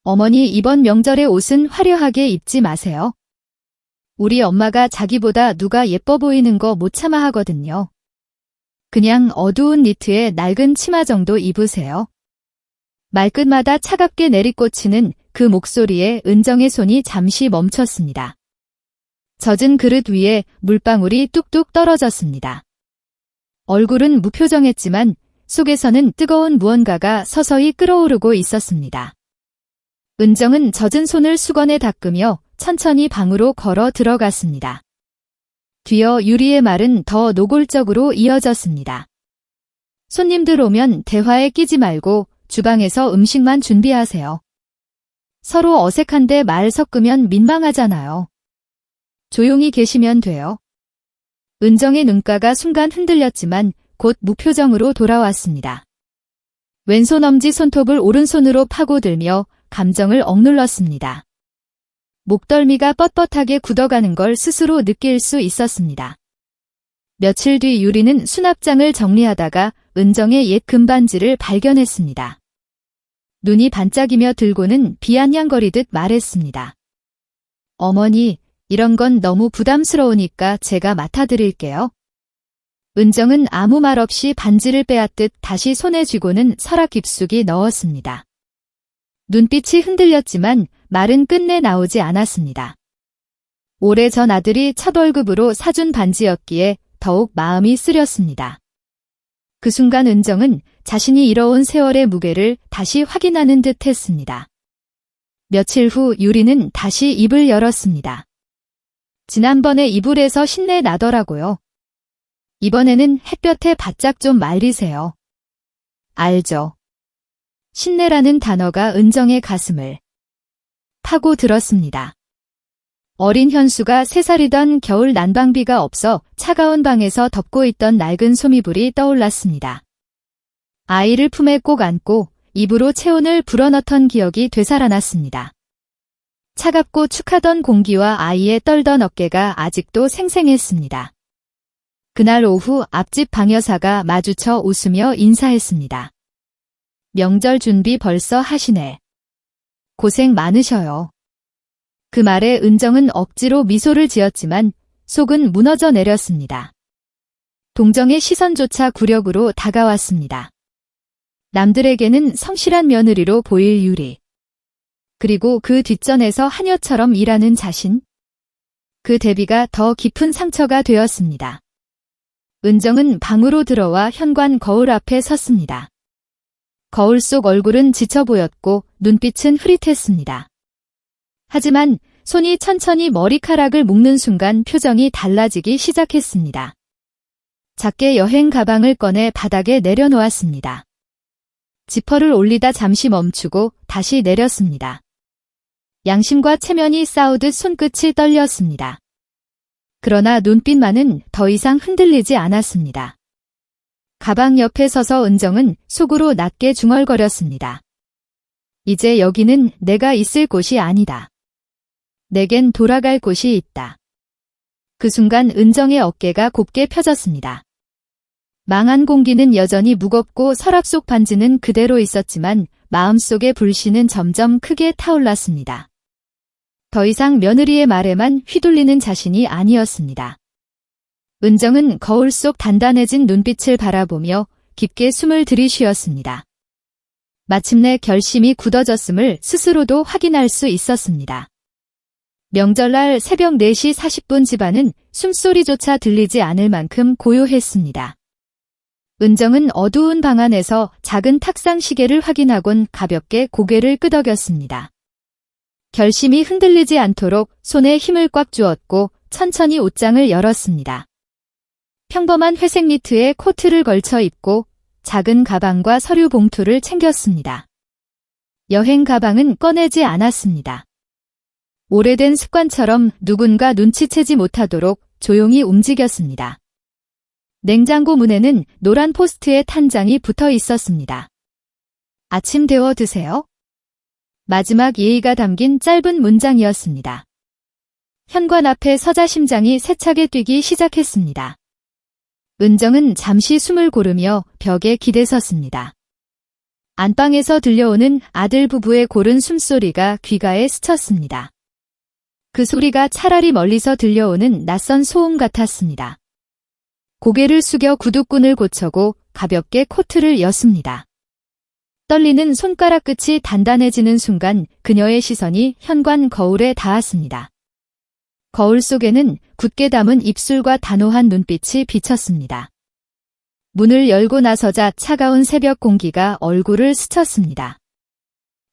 어머니, 이번 명절에 옷은 화려하게 입지 마세요. 우리 엄마가 자기보다 누가 예뻐 보이는 거 못 참아 하거든요. 그냥 어두운 니트에 낡은 치마 정도 입으세요. 말끝마다 차갑게 내리꽂히는 그 목소리에 은정의 손이 잠시 멈췄습니다. 젖은 그릇 위에 물방울이 뚝뚝 떨어졌습니다. 얼굴은 무표정했지만 속에서는 뜨거운 무언가가 서서히 끓어오르고 있었습니다. 은정은 젖은 손을 수건에 닦으며 천천히 방으로 걸어 들어갔습니다. 뒤어 유리의 말은 더 노골적으로 이어졌습니다. 손님들 오면 대화에 끼지 말고 주방에서 음식만 준비하세요. 서로 어색한데 말 섞으면 민망하잖아요. 조용히 계시면 돼요. 은정의 눈가가 순간 흔들렸지만 곧 무표정으로 돌아왔습니다. 왼손 엄지 손톱을 오른손으로 파고들며 감정을 억눌렀습니다. 목덜미가 뻣뻣하게 굳어가는 걸 스스로 느낄 수 있었습니다. 며칠 뒤 유리는 수납장을 정리하다가 은정의 옛 금반지를 발견했습니다. 눈이 반짝이며 들고는 비아냥거리듯 말했습니다. 어머니, 이런 건 너무 부담스러우니까 제가 맡아드릴게요. 은정은 아무 말 없이 반지를 빼앗듯 다시 손에 쥐고는 서랍 깊숙이 넣었습니다. 눈빛이 흔들렸지만 말은 끝내 나오지 않았습니다. 오래전 아들이 첫 월급으로 사준 반지였기에 더욱 마음이 쓰렸습니다. 그 순간 은정은 자신이 이뤄온 세월의 무게를 다시 확인하는 듯 했습니다. 며칠 후 유리는 다시 입을 열었습니다. 지난번에 이불에서 신내 나더라고요. 이번에는 햇볕에 바짝 좀 말리세요. 알죠. 신내라는 단어가 은정의 가슴을 파고 들었습니다. 어린 현수가 3살이던 겨울 난방비가 없어 차가운 방에서 덮고 있던 낡은 소미불이 떠올랐습니다. 아이를 품에 꼭 안고 입으로 체온을 불어넣던 기억이 되살아났습니다. 차갑고 축하던 공기와 아이의 떨던 어깨가 아직도 생생했습니다. 그날 오후 앞집 방 여사가 마주쳐 웃으며 인사했습니다. 명절 준비 벌써 하시네. 고생 많으셔요. 그 말에 은정은 억지로 미소를 지었지만 속은 무너져 내렸습니다. 동정의 시선조차 굴욕으로 다가왔습니다. 남들에게는 성실한 며느리로 보일 유리. 그리고 그 뒷전에서 하녀처럼 일하는 자신. 그 대비가 더 깊은 상처가 되었습니다. 은정은 방으로 들어와 현관 거울 앞에 섰습니다. 거울 속 얼굴은 지쳐 보였고 눈빛은 흐릿했습니다. 하지만 손이 천천히 머리카락을 묶는 순간 표정이 달라지기 시작했습니다. 작게 여행 가방을 꺼내 바닥에 내려놓았습니다. 지퍼를 올리다 잠시 멈추고 다시 내렸습니다. 양심과 체면이 싸우듯 손끝이 떨렸습니다. 그러나 눈빛만은 더 이상 흔들리지 않았습니다. 가방 옆에 서서 은정은 속으로 낮게 중얼거렸습니다. 이제 여기는 내가 있을 곳이 아니다. 내겐 돌아갈 곳이 있다. 그 순간 은정의 어깨가 곱게 펴졌습니다. 망한 공기는 여전히 무겁고 서랍 속 반지는 그대로 있었지만 마음속의 불씨는 점점 크게 타올랐습니다. 더 이상 며느리의 말에만 휘둘리는 자신이 아니었습니다. 은정은 거울 속 단단해진 눈빛을 바라보며 깊게 숨을 들이쉬었습니다. 마침내 결심이 굳어졌음을 스스로도 확인할 수 있었습니다. 명절날 새벽 4시 40분 집안은 숨소리조차 들리지 않을 만큼 고요했습니다. 은정은 어두운 방 안에서 작은 탁상 시계를 확인하곤 가볍게 고개를 끄덕였습니다. 결심이 흔들리지 않도록 손에 힘을 꽉 주었고 천천히 옷장을 열었습니다. 평범한 회색 니트에 코트를 걸쳐 입고 작은 가방과 서류 봉투를 챙겼습니다. 여행 가방은 꺼내지 않았습니다. 오래된 습관처럼 누군가 눈치채지 못하도록 조용히 움직였습니다. 냉장고 문에는 노란 포스트잇 한 장이 붙어 있었습니다. 아침 데워 드세요. 마지막 예의가 담긴 짧은 문장이었습니다. 현관 앞에 서자 심장이 세차게 뛰기 시작했습니다. 은정은 잠시 숨을 고르며 벽에 기대섰습니다. 안방에서 들려오는 아들 부부의 고른 숨소리가 귀가에 스쳤습니다. 그 소리가 차라리 멀리서 들려오는 낯선 소음 같았습니다. 고개를 숙여 구두끈을 고쳐고 가볍게 코트를 였습니다. 떨리는 손가락 끝이 단단해지는 순간 그녀의 시선이 현관 거울에 닿았습니다. 거울 속에는 굳게 담은 입술과 단호한 눈빛이 비쳤습니다. 문을 열고 나서자 차가운 새벽 공기가 얼굴을 스쳤습니다.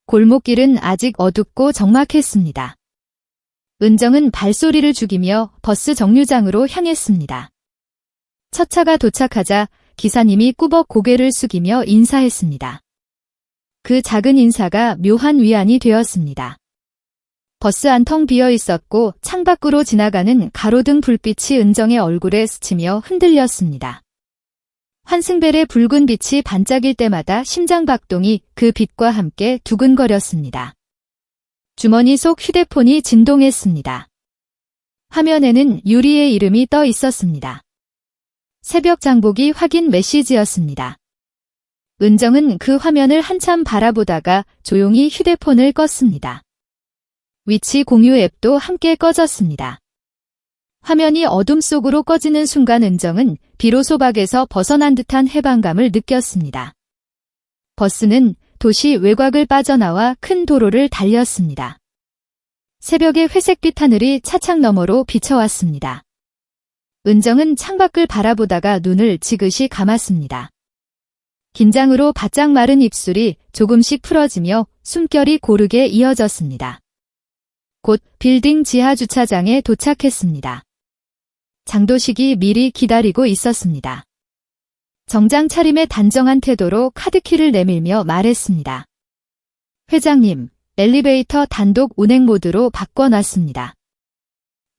골목길은 아직 어둡고 적막했습니다. 은정은 발소리를 죽이며 버스 정류장으로 향했습니다. 첫 차가 도착하자 기사님이 꾸벅 고개를 숙이며 인사했습니다. 그 작은 인사가 묘한 위안이 되었습니다. 버스 안 텅 비어 있었고 창밖으로 지나가는 가로등 불빛이 은정의 얼굴에 스치며 흔들렸습니다. 환승벨의 붉은 빛이 반짝일 때마다 심장박동이 그 빛과 함께 두근거렸습니다. 주머니 속 휴대폰이 진동했습니다. 화면에는 유리의 이름이 떠 있었습니다. 새벽 장보기 확인 메시지였습니다. 은정은 그 화면을 한참 바라보다가 조용히 휴대폰을 껐습니다. 위치 공유 앱도 함께 꺼졌습니다. 화면이 어둠 속으로 꺼지는 순간 은정은 비로소 박에서 벗어난 듯한 해방감을 느꼈습니다. 버스는 도시 외곽을 빠져나와 큰 도로를 달렸습니다. 새벽의 회색빛 하늘이 차창 너머로 비쳐왔습니다. 은정은 창밖을 바라보다가 눈을 지그시 감았습니다. 긴장으로 바짝 마른 입술이 조금씩 풀어지며 숨결이 고르게 이어졌습니다. 곧 빌딩 지하 주차장에 도착했습니다. 장도식이 미리 기다리고 있었습니다. 정장 차림의 단정한 태도로 카드키를 내밀며 말했습니다. 회장님, 엘리베이터 단독 운행 모드로 바꿔놨습니다.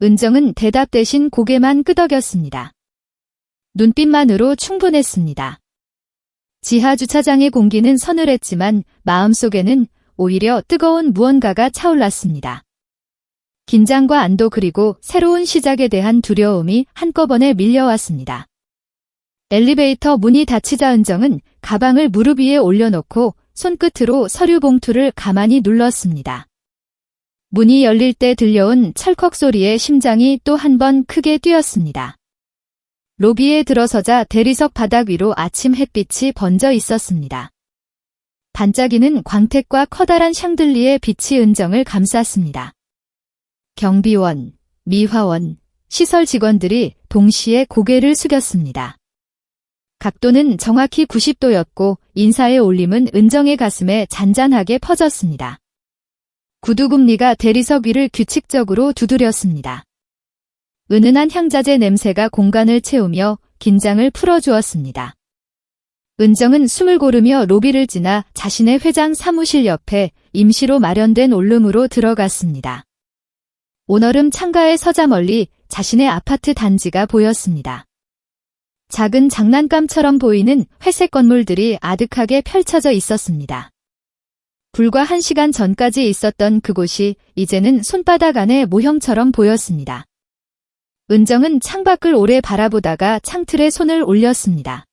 은정은 대답 대신 고개만 끄덕였습니다. 눈빛만으로 충분했습니다. 지하 주차장의 공기는 서늘했지만 마음속에는 오히려 뜨거운 무언가가 차올랐습니다. 긴장과 안도 그리고 새로운 시작에 대한 두려움이 한꺼번에 밀려왔습니다. 엘리베이터 문이 닫히자 은정은 가방을 무릎 위에 올려놓고 손끝으로 서류 봉투를 가만히 눌렀습니다. 문이 열릴 때 들려온 철컥 소리에 심장이 또 한 번 크게 뛰었습니다. 로비에 들어서자 대리석 바닥 위로 아침 햇빛이 번져 있었습니다. 반짝이는 광택과 커다란 샹들리에 빛이 은정을 감쌌습니다. 경비원, 미화원, 시설 직원들이 동시에 고개를 숙였습니다. 각도는 정확히 90도였고 인사의 올림은 은정의 가슴에 잔잔하게 퍼졌습니다. 구두굽니가 대리석 위를 규칙적으로 두드렸습니다. 은은한 향자재 냄새가 공간을 채우며 긴장을 풀어주었습니다. 은정은 숨을 고르며 로비를 지나 자신의 회장 사무실 옆에 임시로 마련된 원룸으로 들어갔습니다. 온얼음 창가에 서자 멀리 자신의 아파트 단지가 보였습니다. 작은 장난감처럼 보이는 회색 건물들이 아득하게 펼쳐져 있었습니다. 불과 1시간 전까지 있었던 그곳이 이제는 손바닥 안의 모형처럼 보였습니다. 은정은 창밖을 오래 바라보다가 창틀에 손을 올렸습니다.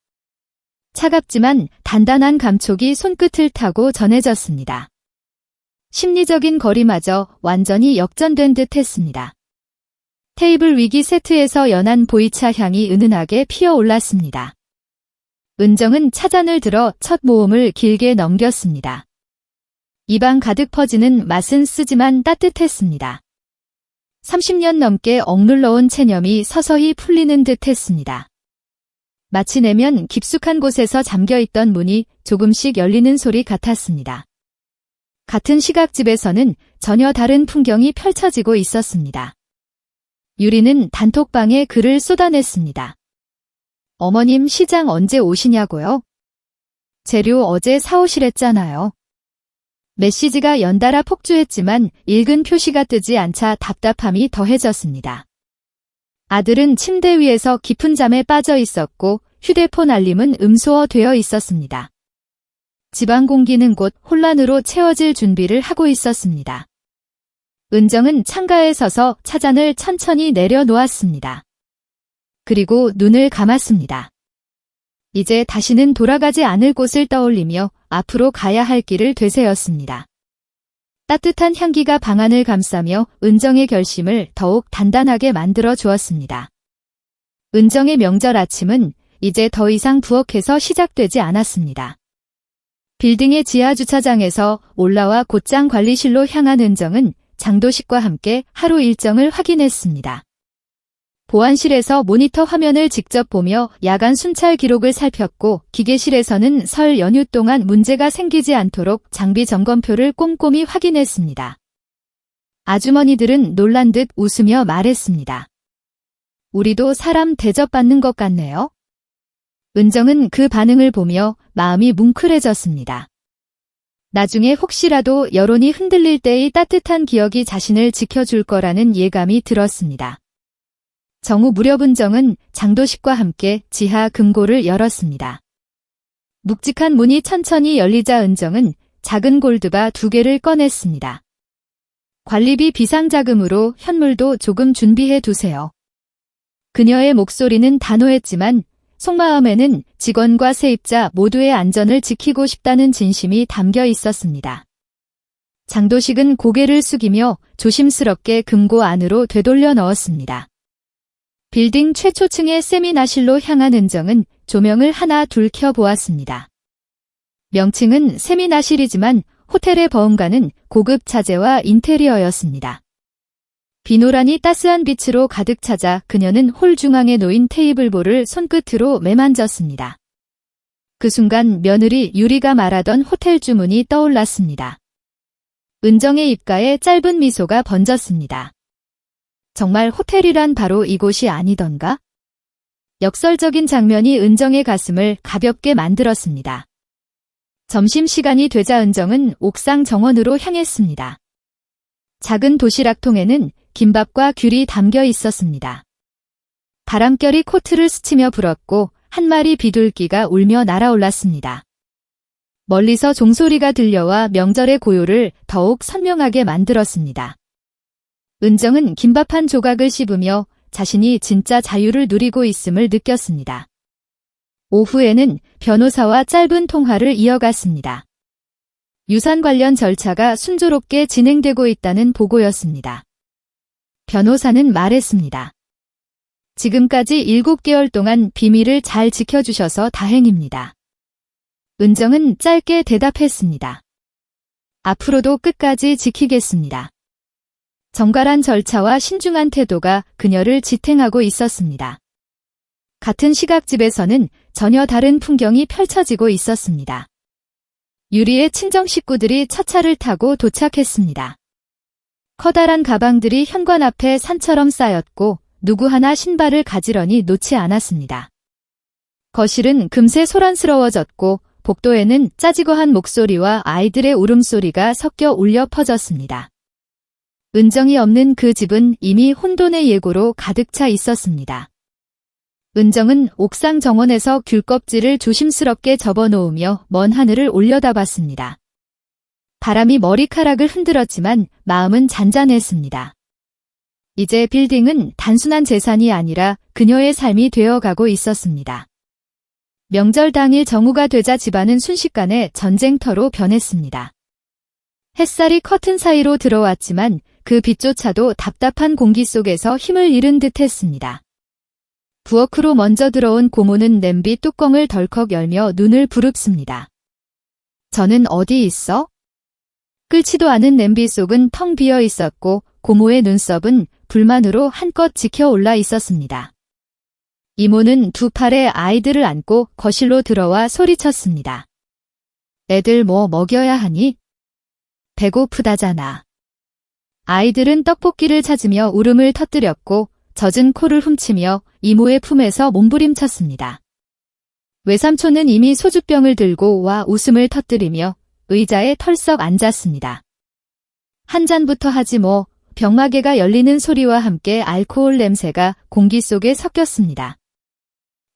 차갑지만 단단한 감촉이 손끝을 타고 전해졌습니다. 심리적인 거리마저 완전히 역전된 듯 했습니다. 테이블 위기 세트에서 연한 보이차 향이 은은하게 피어올랐습니다. 은정은 차잔을 들어 첫 모음을 길게 넘겼습니다. 입안 가득 퍼지는 맛은 쓰지만 따뜻했습니다. 30년 넘게 억눌러온 체념이 서서히 풀리는 듯 했습니다. 마치 내면 깊숙한 곳에서 잠겨있던 문이 조금씩 열리는 소리 같았습니다. 같은 시각집에서는 전혀 다른 풍경이 펼쳐지고 있었습니다. 유리는 단톡방에 글을 쏟아냈습니다. 어머님 시장 언제 오시냐고요? 재료 어제 사오시랬잖아요. 메시지가 연달아 폭주했지만 읽은 표시가 뜨지 않자 답답함이 더해졌습니다. 아들은 침대 위에서 깊은 잠에 빠져 있었고 휴대폰 알림은 음소어되어 있었습니다. 집안 공기는 곧 혼란으로 채워질 준비를 하고 있었습니다. 은정은 창가에 서서 차잔을 천천히 내려놓았습니다. 그리고 눈을 감았습니다. 이제 다시는 돌아가지 않을 곳을 떠올리며 앞으로 가야 할 길을 되새었습니다. 따뜻한 향기가 방안을 감싸며 은정의 결심을 더욱 단단하게 만들어 주었습니다. 은정의 명절 아침은 이제 더 이상 부엌에서 시작되지 않았습니다. 빌딩의 지하 주차장에서 올라와 곧장 관리실로 향한 은정은 장도식과 함께 하루 일정을 확인했습니다. 보안실에서 모니터 화면을 직접 보며 야간 순찰 기록을 살폈고 기계실에서는 설 연휴 동안 문제가 생기지 않도록 장비 점검표를 꼼꼼히 확인했습니다. 아주머니들은 놀란 듯 웃으며 말했습니다. 우리도 사람 대접받는 것 같네요. 은정은 그 반응을 보며 마음이 뭉클해졌습니다. 나중에 혹시라도 여론이 흔들릴 때의 따뜻한 기억이 자신을 지켜줄 거라는 예감이 들었습니다. 정오 무렵 은정은 장도식과 함께 지하 금고를 열었습니다. 묵직한 문이 천천히 열리자 은정은 작은 골드바 2개를 꺼냈습니다. 관리비 비상자금으로 현물도 조금 준비해 두세요. 그녀의 목소리는 단호했지만 속마음에는 직원과 세입자 모두의 안전을 지키고 싶다는 진심이 담겨 있었습니다. 장도식은 고개를 숙이며 조심스럽게 금고 안으로 되돌려 넣었습니다. 빌딩 최초층의 세미나실로 향한 은정은 조명을 하나 둘 켜보았습니다. 명칭은 세미나실이지만 호텔의 버음가는 고급 자재와 인테리어였습니다. 비노란이 따스한 빛으로 가득 차자 그녀는 홀 중앙에 놓인 테이블볼을 손끝으로 매만졌습니다. 그 순간 며느리 유리가 말하던 호텔 주문이 떠올랐습니다. 은정의 입가에 짧은 미소가 번졌습니다. 정말 호텔이란 바로 이곳이 아니던가? 역설적인 장면이 은정의 가슴을 가볍게 만들었습니다. 점심시간이 되자 은정은 옥상 정원으로 향했습니다. 작은 도시락통에는 김밥과 귤이 담겨 있었습니다. 바람결이 코트를 스치며 불었고 한 마리 비둘기가 울며 날아올랐습니다. 멀리서 종소리가 들려와 명절의 고요를 더욱 선명하게 만들었습니다. 은정은 김밥 한 조각을 씹으며 자신이 진짜 자유를 누리고 있음을 느꼈습니다. 오후에는 변호사와 짧은 통화를 이어갔습니다. 유산 관련 절차가 순조롭게 진행되고 있다는 보고였습니다. 변호사는 말했습니다. 지금까지 7개월 동안 비밀을 잘 지켜주셔서 다행입니다. 은정은 짧게 대답했습니다. 앞으로도 끝까지 지키겠습니다. 정갈한 절차와 신중한 태도가 그녀를 지탱하고 있었습니다. 같은 시각집에서는 전혀 다른 풍경이 펼쳐지고 있었습니다. 유리의 친정 식구들이 첫 차를 타고 도착했습니다. 커다란 가방들이 현관 앞에 산처럼 쌓였고 누구 하나 신발을 가지런히 놓지 않았습니다. 거실은 금세 소란스러워졌고 복도에는 짜지고한 목소리와 아이들의 울음소리가 섞여 울려 퍼졌습니다. 은정이 없는 그 집은 이미 혼돈의 예고로 가득 차 있었습니다. 은정은 옥상 정원에서 귤껍질을 조심스럽게 접어놓으며 먼 하늘을 올려다봤습니다. 바람이 머리카락을 흔들었지만 마음은 잔잔했습니다. 이제 빌딩은 단순한 재산이 아니라 그녀의 삶이 되어가고 있었습니다. 명절 당일 정오가 되자 집안은 순식간에 전쟁터로 변했습니다. 햇살이 커튼 사이로 들어왔지만 그 빛조차도 답답한 공기 속에서 힘을 잃은 듯 했습니다. 부엌으로 먼저 들어온 고모는 냄비 뚜껑을 덜컥 열며 눈을 부릅습니다. 저는 어디 있어? 끓지도 않은 냄비 속은 텅 비어 있었고 고모의 눈썹은 불만으로 한껏 지켜올라 있었습니다. 이모는 두 팔에 아이들을 안고 거실로 들어와 소리쳤습니다. 애들 뭐 먹여야 하니? 배고프다잖아. 아이들은 떡볶이를 찾으며 울음을 터뜨렸고 젖은 코를 훔치며 이모의 품에서 몸부림쳤습니다. 외삼촌은 이미 소주병을 들고 와 웃음을 터뜨리며 의자에 털썩 앉았습니다. 한 잔부터 하지 뭐. 병마개가 열리는 소리와 함께 알코올 냄새가 공기 속에 섞였습니다.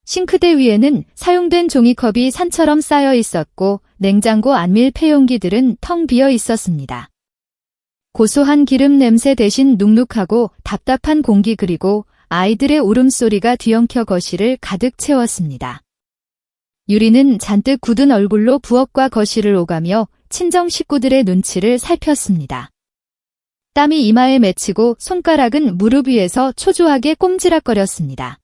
싱크대 위에는 사용된 종이컵이 산처럼 쌓여 있었고 냉장고 안밀 폐용기들은 텅 비어 있었습니다. 고소한 기름 냄새 대신 눅눅하고 답답한 공기 그리고 아이들의 울음소리가 뒤엉켜 거실을 가득 채웠습니다. 유리는 잔뜩 굳은 얼굴로 부엌과 거실을 오가며 친정 식구들의 눈치를 살폈습니다. 땀이 이마에 맺히고 손가락은 무릎 위에서 초조하게 꼼지락거렸습니다.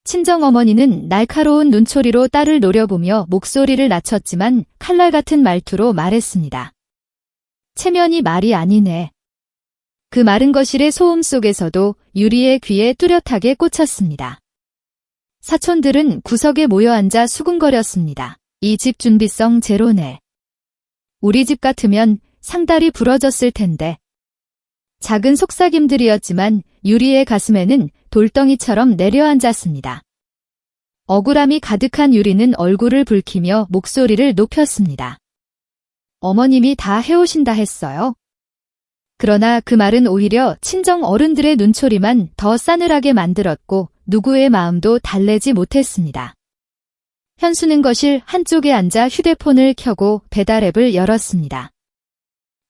친정어머니는 날카로운 눈초리로 딸을 노려보며 목소리를 낮췄지만 칼날 같은 말투로 말했습니다. 체면이 말이 아니네. 그 마른 거실의 소음 속에서도 유리의 귀에 뚜렷하게 꽂혔습니다. 사촌들은 구석에 모여 앉아 수군거렸습니다. 이 집 준비성 제로네. 우리 집 같으면 상다리 부러졌을 텐데. 작은 속삭임들이었지만 유리의 가슴에는 돌덩이처럼 내려앉았습니다. 억울함이 가득한 유리는 얼굴을 붉히며 목소리를 높였습니다. 어머님이 다 해오신다 했어요. 그러나 그 말은 오히려 친정 어른들의 눈초리만 더 싸늘하게 만들었고 누구의 마음도 달래지 못했습니다. 현수는 거실 한쪽에 앉아 휴대폰을 켜고 배달앱을 열었습니다.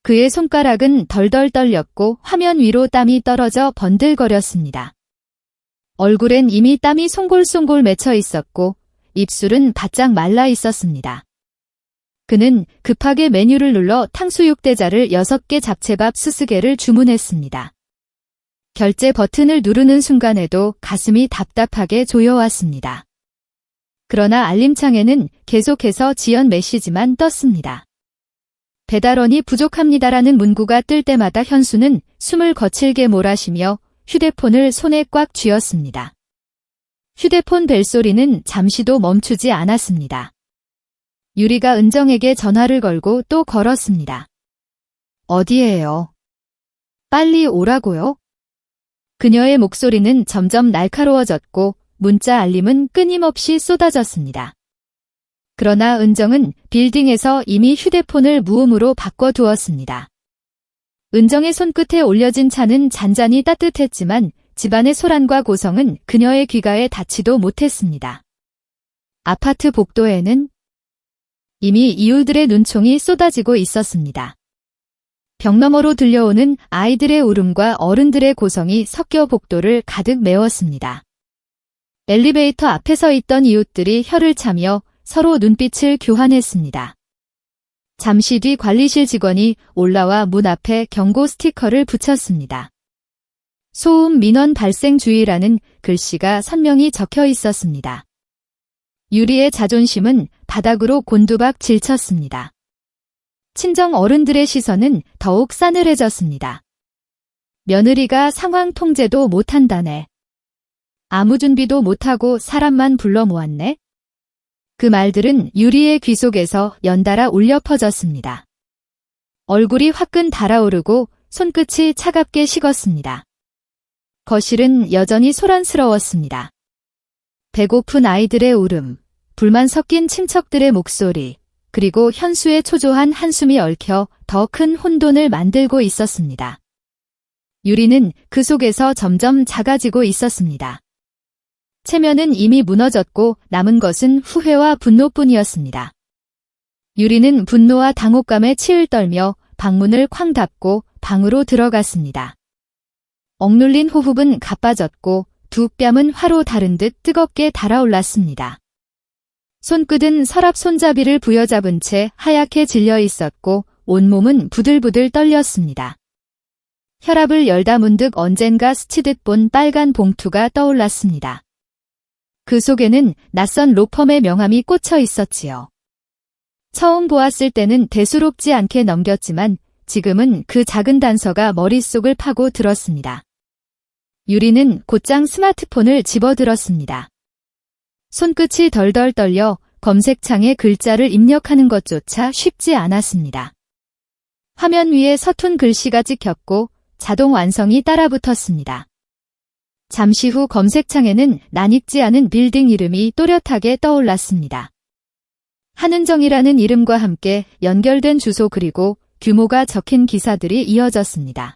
그의 손가락은 덜덜 떨렸고 화면 위로 땀이 떨어져 번들거렸습니다. 얼굴엔 이미 땀이 송골송골 맺혀 있었고 입술은 바짝 말라 있었습니다. 그는 급하게 메뉴를 눌러 탕수육 대자를 6개 잡채밥 수수개를 주문했습니다. 결제 버튼을 누르는 순간에도 가슴이 답답하게 조여왔습니다. 그러나 알림창에는 계속해서 지연 메시지만 떴습니다. 배달원이 부족합니다라는 문구가 뜰 때마다 현수는 숨을 거칠게 몰아쉬며 휴대폰을 손에 꽉 쥐었습니다. 휴대폰 벨소리는 잠시도 멈추지 않았습니다. 유리가 은정에게 전화를 걸고 또 걸었습니다. 어디에요? 빨리 오라고요? 그녀의 목소리는 점점 날카로워졌고 문자 알림은 끊임없이 쏟아졌습니다. 그러나 은정은 빌딩에서 이미 휴대폰을 무음으로 바꿔두었습니다. 은정의 손끝에 올려진 차는 잔잔히 따뜻했지만 집안의 소란과 고성은 그녀의 귀가에 닿지도 못했습니다. 아파트 복도에는 이미 이웃들의 눈총이 쏟아지고 있었습니다. 벽 너머로 들려오는 아이들의 울음과 어른들의 고성이 섞여 복도를 가득 메웠습니다. 엘리베이터 앞에 서 있던 이웃들이 혀를 차며 서로 눈빛을 교환했습니다. 잠시 뒤 관리실 직원이 올라와 문 앞에 경고 스티커를 붙였습니다. 소음 민원 발생 주의라는 글씨가 선명히 적혀 있었습니다. 유리의 자존심은 바닥으로 곤두박 질쳤습니다. 친정 어른들의 시선은 더욱 싸늘해졌습니다. 며느리가 상황 통제도 못한다네. 아무 준비도 못하고 사람만 불러 모았네. 그 말들은 유리의 귀 속에서 연달아 울려 퍼졌습니다. 얼굴이 화끈 달아오르고 손끝이 차갑게 식었습니다. 거실은 여전히 소란스러웠습니다. 배고픈 아이들의 울음, 불만 섞인 친척들의 목소리, 그리고 현수의 초조한 한숨이 얽혀 더 큰 혼돈을 만들고 있었습니다. 유리는 그 속에서 점점 작아지고 있었습니다. 체면은 이미 무너졌고 남은 것은 후회와 분노뿐이었습니다. 유리는 분노와 당혹감에 치을 떨며 방문을 쾅 닫고 방으로 들어갔습니다. 억눌린 호흡은 가빠졌고 두 뺨은 화로 다른 듯 뜨겁게 달아올랐습니다. 손끝은 서랍 손잡이를 부여잡은 채 하얗게 질려 있었고 온몸은 부들부들 떨렸습니다. 혈압을 열다 문득 언젠가 스치듯 본 빨간 봉투가 떠올랐습니다. 그 속에는 낯선 로펌의 명함이 꽂혀 있었지요. 처음 보았을 때는 대수롭지 않게 넘겼지만 지금은 그 작은 단서가 머릿속을 파고 들었습니다. 유리는 곧장 스마트폰을 집어들었습니다. 손끝이 덜덜 떨려 검색창에 글자를 입력하는 것조차 쉽지 않았습니다. 화면 위에 서툰 글씨가 찍혔고 자동 완성이 따라붙었습니다. 잠시 후 검색창에는 낯익지 않은 빌딩 이름이 또렷하게 떠올랐습니다. 한은정이라는 이름과 함께 연결된 주소 그리고 규모가 적힌 기사들이 이어졌습니다.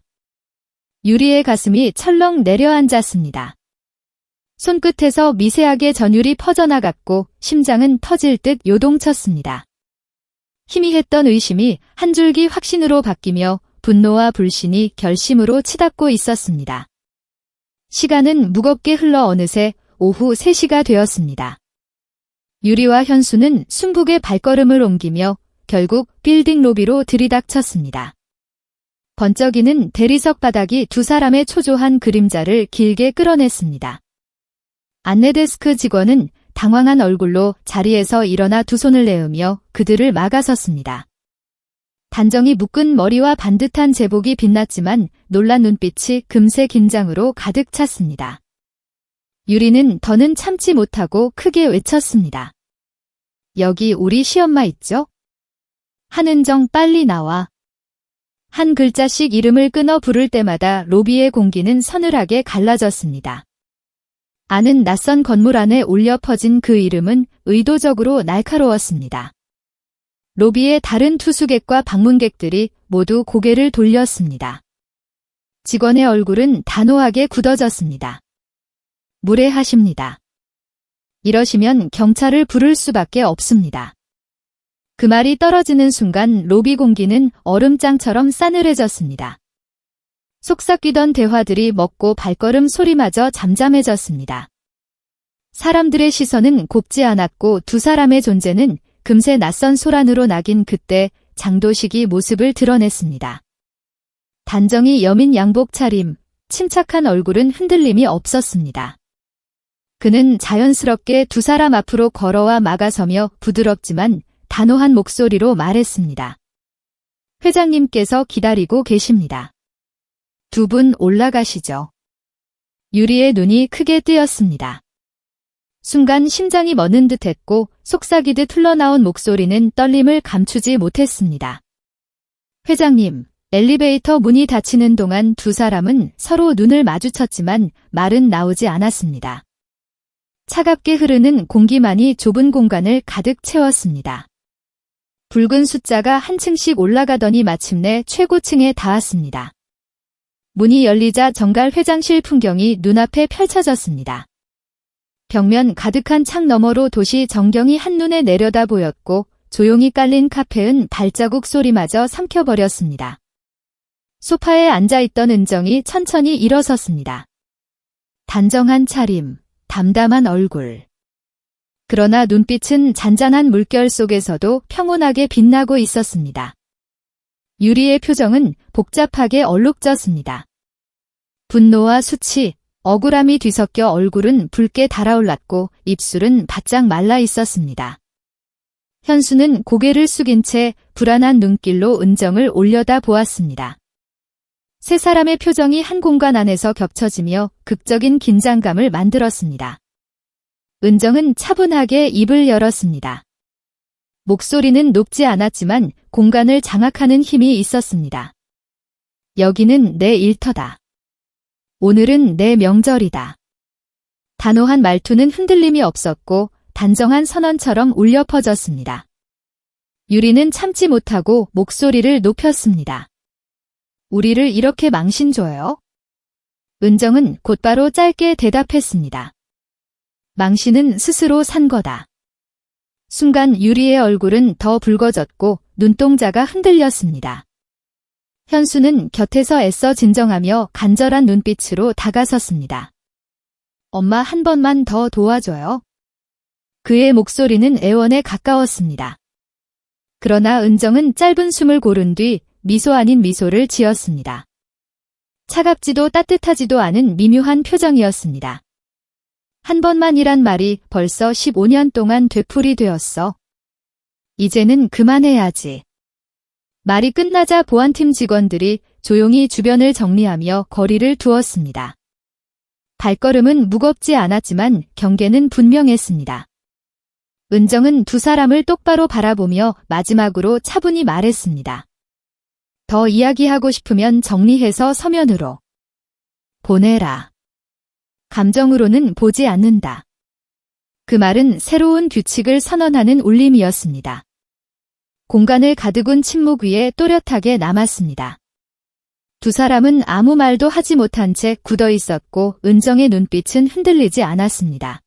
유리의 가슴이 철렁 내려앉았습니다. 손끝에서 미세하게 전율이 퍼져나갔고 심장은 터질 듯 요동쳤습니다. 희미했던 의심이 한 줄기 확신으로 바뀌며 분노와 불신이 결심으로 치닫고 있었습니다. 시간은 무겁게 흘러 어느새 오후 3시가 되었습니다. 유리와 현수는 순북의 발걸음을 옮기며 결국 빌딩 로비로 들이닥쳤습니다. 번쩍이는 대리석 바닥이 두 사람의 초조한 그림자를 길게 끌어냈습니다. 안내데스크 직원은 당황한 얼굴로 자리에서 일어나 두 손을 내으며 그들을 막아섰습니다. 단정히 묶은 머리와 반듯한 제복이 빛났지만 놀란 눈빛이 금세 긴장으로 가득 찼습니다. 유리는 더는 참지 못하고 크게 외쳤습니다. 여기 우리 시엄마 있죠? 한은정 빨리 나와. 한 글자씩 이름을 끊어 부를 때마다 로비의 공기는 서늘하게 갈라졌습니다. 아는 낯선 건물 안에 울려 퍼진 그 이름은 의도적으로 날카로웠습니다. 로비의 다른 투숙객과 방문객들이 모두 고개를 돌렸습니다. 직원의 얼굴은 단호하게 굳어졌습니다. 무례하십니다. 이러시면 경찰을 부를 수밖에 없습니다. 그 말이 떨어지는 순간 로비 공기는 얼음장처럼 싸늘해졌습니다. 속삭이던 대화들이 멎고 발걸음 소리마저 잠잠해졌습니다. 사람들의 시선은 곱지 않았고 두 사람의 존재는 금세 낯선 소란으로 낙인 그때 장도식이 모습을 드러냈습니다. 단정히 여민 양복 차림, 침착한 얼굴은 흔들림이 없었습니다. 그는 자연스럽게 두 사람 앞으로 걸어와 막아서며 부드럽지만 단호한 목소리로 말했습니다. 회장님께서 기다리고 계십니다. 두 분 올라가시죠. 유리의 눈이 크게 뜨였습니다. 순간 심장이 멎는 듯했고 속삭이듯 흘러나온 목소리는 떨림을 감추지 못했습니다. 회장님, 엘리베이터 문이 닫히는 동안 두 사람은 서로 눈을 마주쳤지만 말은 나오지 않았습니다. 차갑게 흐르는 공기만이 좁은 공간을 가득 채웠습니다. 붉은 숫자가 한 층씩 올라가더니 마침내 최고층에 닿았습니다. 문이 열리자 정갈 회장실 풍경이 눈앞에 펼쳐졌습니다. 벽면 가득한 창 너머로 도시 전경이 한눈에 내려다 보였고 조용히 깔린 카페은 발자국 소리마저 삼켜버렸습니다. 소파에 앉아있던 은정이 천천히 일어섰습니다. 단정한 차림, 담담한 얼굴. 그러나 눈빛은 잔잔한 물결 속에서도 평온하게 빛나고 있었습니다. 유리의 표정은 복잡하게 얼룩졌습니다. 분노와 수치, 억울함이 뒤섞여 얼굴은 붉게 달아올랐고 입술은 바짝 말라 있었습니다. 현수는 고개를 숙인 채 불안한 눈길로 은정을 올려다 보았습니다. 세 사람의 표정이 한 공간 안에서 겹쳐지며 극적인 긴장감을 만들었습니다. 은정은 차분하게 입을 열었습니다. 목소리는 높지 않았지만 공간을 장악하는 힘이 있었습니다. 여기는 내 일터다. 오늘은 내 명절이다. 단호한 말투는 흔들림이 없었고 단정한 선언처럼 울려 퍼졌습니다. 유리는 참지 못하고 목소리를 높였습니다. 우리를 이렇게 망신줘요? 은정은 곧바로 짧게 대답했습니다. 망신은 스스로 산 거다. 순간 유리의 얼굴은 더 붉어졌고 눈동자가 흔들렸습니다. 현수는 곁에서 애써 진정하며 간절한 눈빛으로 다가섰습니다. 엄마 한 번만 더 도와줘요. 그의 목소리는 애원에 가까웠습니다. 그러나 은정은 짧은 숨을 고른 뒤 미소 아닌 미소를 지었습니다. 차갑지도 따뜻하지도 않은 미묘한 표정이었습니다. 한 번만이란 말이 벌써 15년 동안 되풀이 되었어. 이제는 그만해야지. 말이 끝나자 보안팀 직원들이 조용히 주변을 정리하며 거리를 두었습니다. 발걸음은 무겁지 않았지만 경계는 분명했습니다. 은정은 두 사람을 똑바로 바라보며 마지막으로 차분히 말했습니다. 더 이야기하고 싶으면 정리해서 서면으로 보내라. 감정으로는 보지 않는다. 그 말은 새로운 규칙을 선언하는 울림이었습니다. 공간을 가득 운 침묵 위에 또렷하게 남았습니다. 두 사람은 아무 말도 하지 못한 채 굳어 있었고 은정의 눈빛은 흔들리지 않았습니다.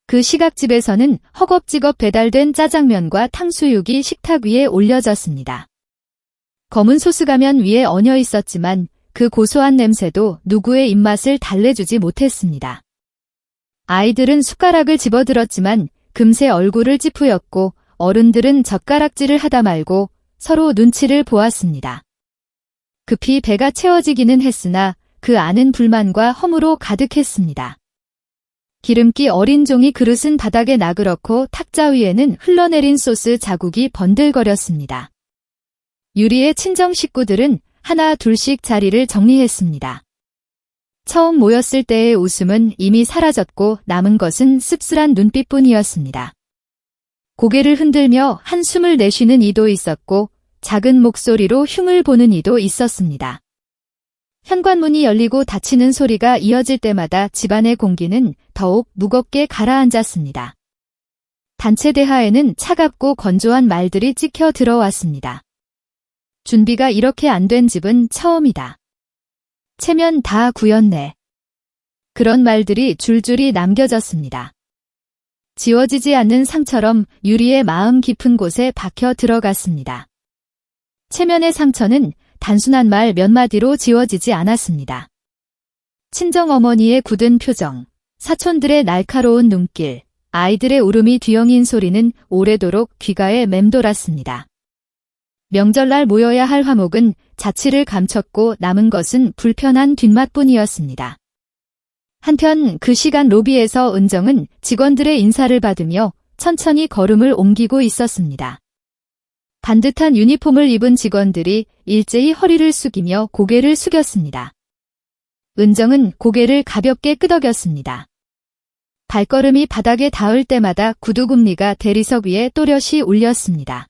그 시각집에서는 허겁지겁 배달된 짜장면과 탕수육이 식탁 위에 올려졌습니다. 검은 소스가면 위에 얹어 있었지만 그 고소한 냄새도 누구의 입맛을 달래주지 못했습니다. 아이들은 숟가락을 집어들었지만 금세 얼굴을 찌푸렸고 어른들은 젓가락질을 하다 말고 서로 눈치를 보았습니다. 급히 배가 채워지기는 했으나 그 안은 불만과 허무로 가득했습니다. 기름기 어린 종이 그릇은 바닥에 나그렇고 탁자 위에는 흘러내린 소스 자국이 번들거렸습니다. 유리의 친정 식구들은 하나 둘씩 자리를 정리했습니다. 처음 모였을 때의 웃음은 이미 사라졌고 남은 것은 씁쓸한 눈빛뿐이었습니다. 고개를 흔들며 한숨을 내쉬는 이도 있었고 작은 목소리로 흉을 보는 이도 있었습니다. 현관문이 열리고 닫히는 소리가 이어질 때마다 집안의 공기는 더욱 무겁게 가라앉았습니다. 단체 대화에는 차갑고 건조한 말들이 찍혀 들어왔습니다. 준비가 이렇게 안 된 집은 처음이다. 체면 다 구였네. 그런 말들이 줄줄이 남겨졌습니다. 지워지지 않는 상처럼 유리의 마음 깊은 곳에 박혀 들어갔습니다. 체면의 상처는 단순한 말 몇 마디로 지워지지 않았습니다. 친정어머니의 굳은 표정, 사촌들의 날카로운 눈길, 아이들의 울음이 뒤엉인 소리는 오래도록 귓가에 맴돌았습니다. 명절날 모여야 할 화목은 자취를 감췄고 남은 것은 불편한 뒷맛뿐이었습니다. 한편 그 시간 로비에서 은정은 직원들의 인사를 받으며 천천히 걸음을 옮기고 있었습니다. 반듯한 유니폼을 입은 직원들이 일제히 허리를 숙이며 고개를 숙였습니다. 은정은 고개를 가볍게 끄덕였습니다. 발걸음이 바닥에 닿을 때마다 구두굽리가 대리석 위에 또렷이 울렸습니다.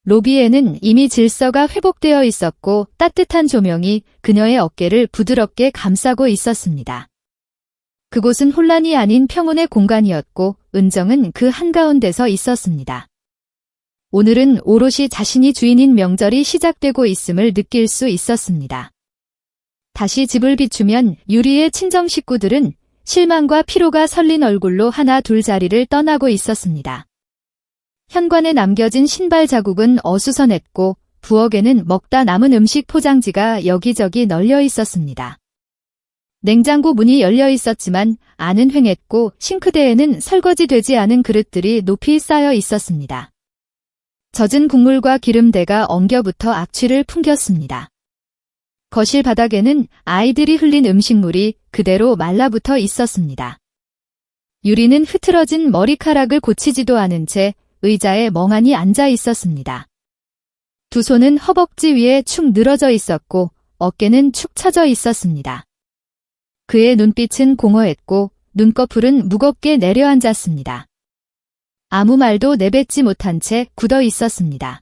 로비에는 이미 질서가 회복되어 있었고 따뜻한 조명이 그녀의 어깨를 부드럽게 감싸고 있었습니다. 그곳은 혼란이 아닌 평온의 공간이었고 은정은 그 한가운데서 있었습니다. 오늘은 오롯이 자신이 주인인 명절이 시작되고 있음을 느낄 수 있었습니다. 다시 집을 비추면 유리의 친정 식구들은 실망과 피로가 설린 얼굴로 하나 둘 자리를 떠나고 있었습니다. 현관에 남겨진 신발 자국은 어수선했고 부엌에는 먹다 남은 음식 포장지가 여기저기 널려 있었습니다. 냉장고 문이 열려 있었지만 안은 휑했고 싱크대에는 설거지되지 않은 그릇들이 높이 쌓여 있었습니다. 젖은 국물과 기름때가 엉겨붙어 악취를 풍겼습니다. 거실 바닥에는 아이들이 흘린 음식물이 그대로 말라붙어 있었습니다. 유리는 흐트러진 머리카락을 고치지도 않은 채 의자에 멍하니 앉아 있었습니다. 두 손은 허벅지 위에 축 늘어져 있었고 어깨는 축 처져 있었습니다. 그의 눈빛은 공허했고 눈꺼풀은 무겁게 내려앉았습니다. 아무 말도 내뱉지 못한 채 굳어 있었습니다.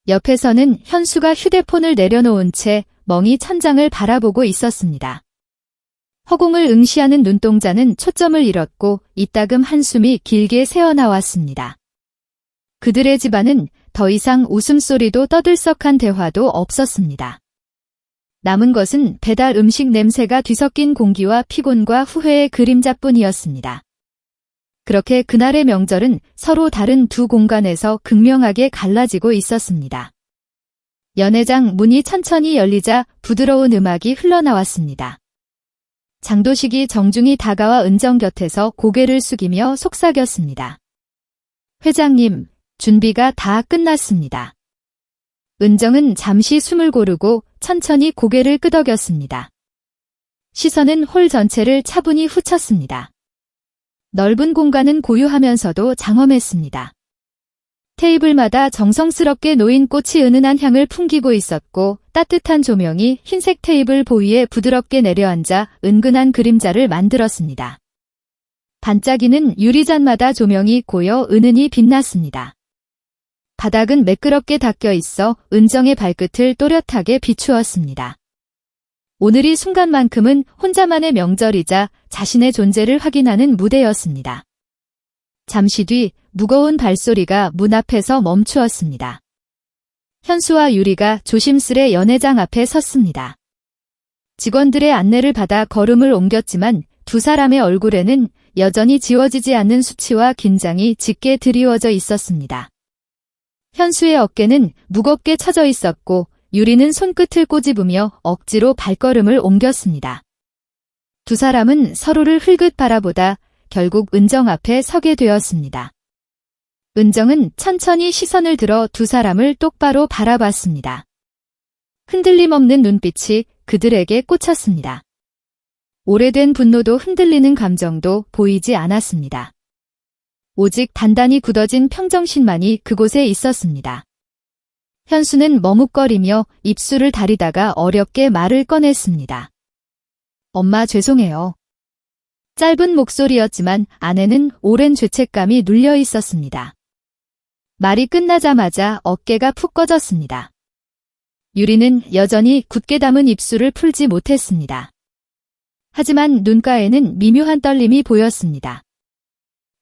옆에서는 현수가 휴대폰을 내려놓은 채 멍이 천장을 바라보고 있었습니다. 허공을 응시하는 눈동자는 초점을 잃었고 이따금 한숨이 길게 새어나왔습니다. 그들의 집안은 더 이상 웃음소리도 떠들썩한 대화도 없었습니다. 남은 것은 배달 음식 냄새가 뒤섞인 공기와 피곤과 후회의 그림자뿐이었습니다. 그렇게 그날의 명절은 서로 다른 두 공간에서 극명하게 갈라지고 있었습니다. 연회장 문이 천천히 열리자 부드러운 음악이 흘러나왔습니다. 장도식이 정중히 다가와 은정 곁에서 고개를 숙이며 속삭였습니다. 회장님, 준비가 다 끝났습니다. 은정은 잠시 숨을 고르고 천천히 고개를 끄덕였습니다. 시선은 홀 전체를 차분히 훑었습니다. 넓은 공간은 고요하면서도 장엄했습니다. 테이블마다 정성스럽게 놓인 꽃이 은은한 향을 풍기고 있었고 따뜻한 조명이 흰색 테이블 보위에 부드럽게 내려앉아 은근한 그림자를 만들었습니다. 반짝이는 유리잔마다 조명이 고여 은은히 빛났습니다. 바닥은 매끄럽게 닦여 있어 은정의 발끝을 또렷하게 비추었습니다. 오늘이 순간만큼은 혼자만의 명절이자 자신의 존재를 확인하는 무대였습니다. 잠시 뒤 무거운 발소리가 문 앞에서 멈추었습니다. 현수와 유리가 조심스레 연회장 앞에 섰습니다. 직원들의 안내를 받아 걸음을 옮겼지만 두 사람의 얼굴에는 여전히 지워지지 않는 수치와 긴장이 짙게 드리워져 있었습니다. 현수의 어깨는 무겁게 처져 있었고 유리는 손끝을 꼬집으며 억지로 발걸음을 옮겼습니다. 두 사람은 서로를 흘끗 바라보다 결국 은정 앞에 서게 되었습니다. 은정은 천천히 시선을 들어 두 사람을 똑바로 바라봤습니다. 흔들림 없는 눈빛이 그들에게 꽂혔습니다. 오래된 분노도 흔들리는 감정도 보이지 않았습니다. 오직 단단히 굳어진 평정심만이 그곳에 있었습니다. 현수는 머뭇거리며 입술을 다리다가 어렵게 말을 꺼냈습니다. 엄마 죄송해요. 짧은 목소리였지만 안에는 오랜 죄책감이 눌려 있었습니다. 말이 끝나자마자 어깨가 푹 꺼졌습니다. 유리는 여전히 굳게 담은 입술을 풀지 못했습니다. 하지만 눈가에는 미묘한 떨림이 보였습니다.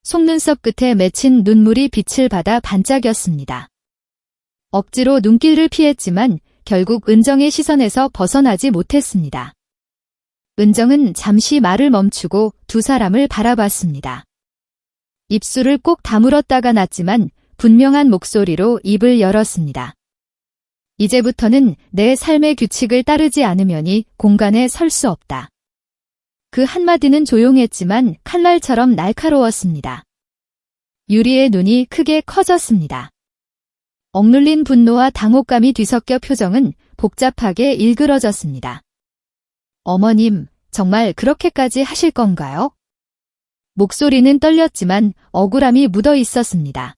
속눈썹 끝에 맺힌 눈물이 빛을 받아 반짝였습니다. 억지로 눈길을 피했지만 결국 은정의 시선에서 벗어나지 못했습니다. 은정은 잠시 말을 멈추고 두 사람을 바라봤습니다. 입술을 꼭 다물었다가 났지만 분명한 목소리로 입을 열었습니다. 이제부터는 내 삶의 규칙을 따르지 않으면이 공간에 설 수 없다. 그 한마디는 조용했지만 칼날처럼 날카로웠습니다. 유리의 눈이 크게 커졌습니다. 억눌린 분노와 당혹감이 뒤섞여 표정은 복잡하게 일그러졌습니다. 어머님, 정말 그렇게까지 하실 건가요? 목소리는 떨렸지만 억울함이 묻어 있었습니다.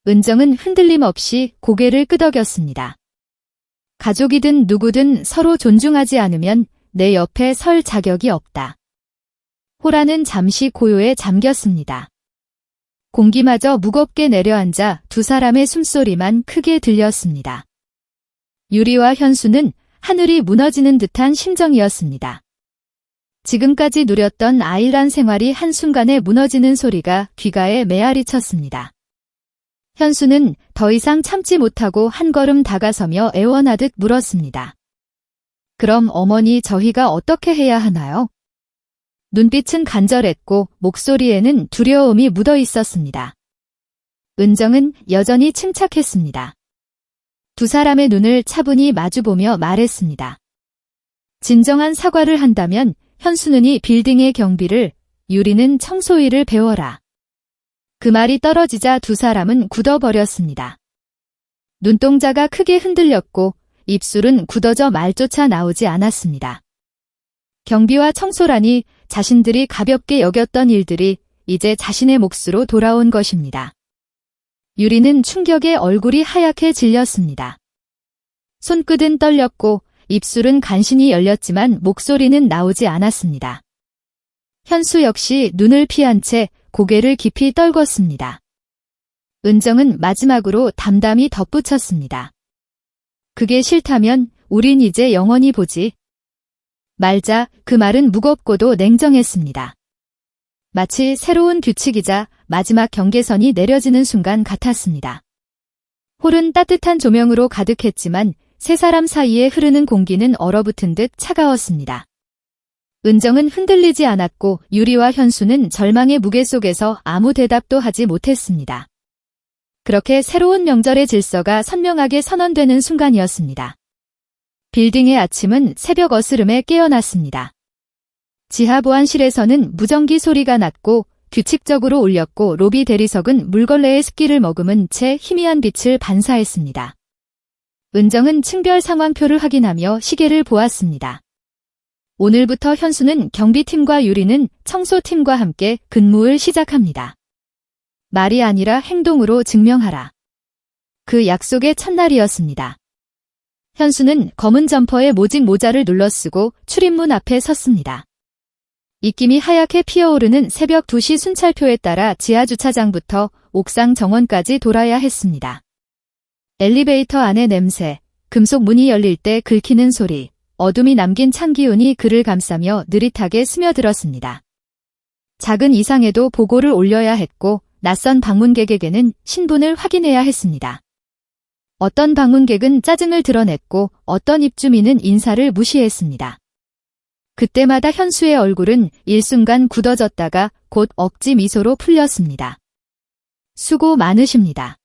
은정은 흔들림 없이 고개를 끄덕였습니다. 가족이든 누구든 서로 존중하지 않으면 내 옆에 설 자격이 없다. 호라는 잠시 고요에 잠겼습니다. 공기마저 무겁게 내려앉아 두 사람의 숨소리만 크게 들렸습니다. 유리와 현수는 하늘이 무너지는 듯한 심정이었습니다. 지금까지 누렸던 아이란 생활이 한순간에 무너지는 소리가 귀가에 메아리 쳤습니다. 현수는 더 이상 참지 못하고 한 걸음 다가서며 애원하듯 물었습니다. 그럼 어머니 저희가 어떻게 해야 하나요? 눈빛은 간절했고 목소리에는 두려움이 묻어 있었습니다. 은정은 여전히 침착했습니다. 두 사람의 눈을 차분히 마주보며 말했습니다. 진정한 사과를 한다면 현수는 빌딩의 경비를, 유리는 청소일을 배워라. 그 말이 떨어지자 두 사람은 굳어버렸습니다. 눈동자가 크게 흔들렸고 입술은 굳어져 말조차 나오지 않았습니다. 경비와 청소라니 자신들이 가볍게 여겼던 일들이 이제 자신의 몫으로 돌아온 것입니다. 유리는 충격에 얼굴이 하얗게 질렸습니다. 손끝은 떨렸고 입술은 간신히 열렸지만 목소리는 나오지 않았습니다. 현수 역시 눈을 피한 채 고개를 깊이 떨궜습니다. 은정은 마지막으로 담담히 덧붙였습니다. 그게 싫다면 우린 이제 영원히 보지. 말자 그 말은 무겁고도 냉정했습니다. 마치 새로운 규칙이자 마지막 경계선이 내려지는 순간 같았습니다. 홀은 따뜻한 조명으로 가득했지만 세 사람 사이에 흐르는 공기는 얼어붙은 듯 차가웠습니다. 은정은 흔들리지 않았고 유리와 현수는 절망의 무게 속에서 아무 대답도 하지 못했습니다. 그렇게 새로운 명절의 질서가 선명하게 선언되는 순간이었습니다. 빌딩의 아침은 새벽 어스름에 깨어났습니다. 지하 보안실에서는 무전기 소리가 났고 규칙적으로 울렸고 로비 대리석은 물걸레의 습기를 머금은 채 희미한 빛을 반사했습니다. 은정은 층별 상황표를 확인하며 시계를 보았습니다. 오늘부터 현수는 경비팀과 유리는 청소팀과 함께 근무를 시작합니다. 말이 아니라 행동으로 증명하라. 그 약속의 첫날이었습니다. 현수는 검은 점퍼에 모직 모자를 눌러쓰고 출입문 앞에 섰습니다. 입김이 하얗게 피어오르는 새벽 2시 순찰표에 따라 지하주차장부터 옥상 정원까지 돌아야 했습니다. 엘리베이터 안의 냄새, 금속 문이 열릴 때 긁히는 소리, 어둠이 남긴 찬 기운이 그를 감싸며 느릿하게 스며들었습니다. 작은 이상에도 보고를 올려야 했고 낯선 방문객에게는 신분을 확인해야 했습니다. 어떤 방문객은 짜증을 드러냈고 어떤 입주민은 인사를 무시했습니다. 그때마다 현수의 얼굴은 일순간 굳어졌다가 곧 억지 미소로 풀렸습니다. 수고 많으십니다.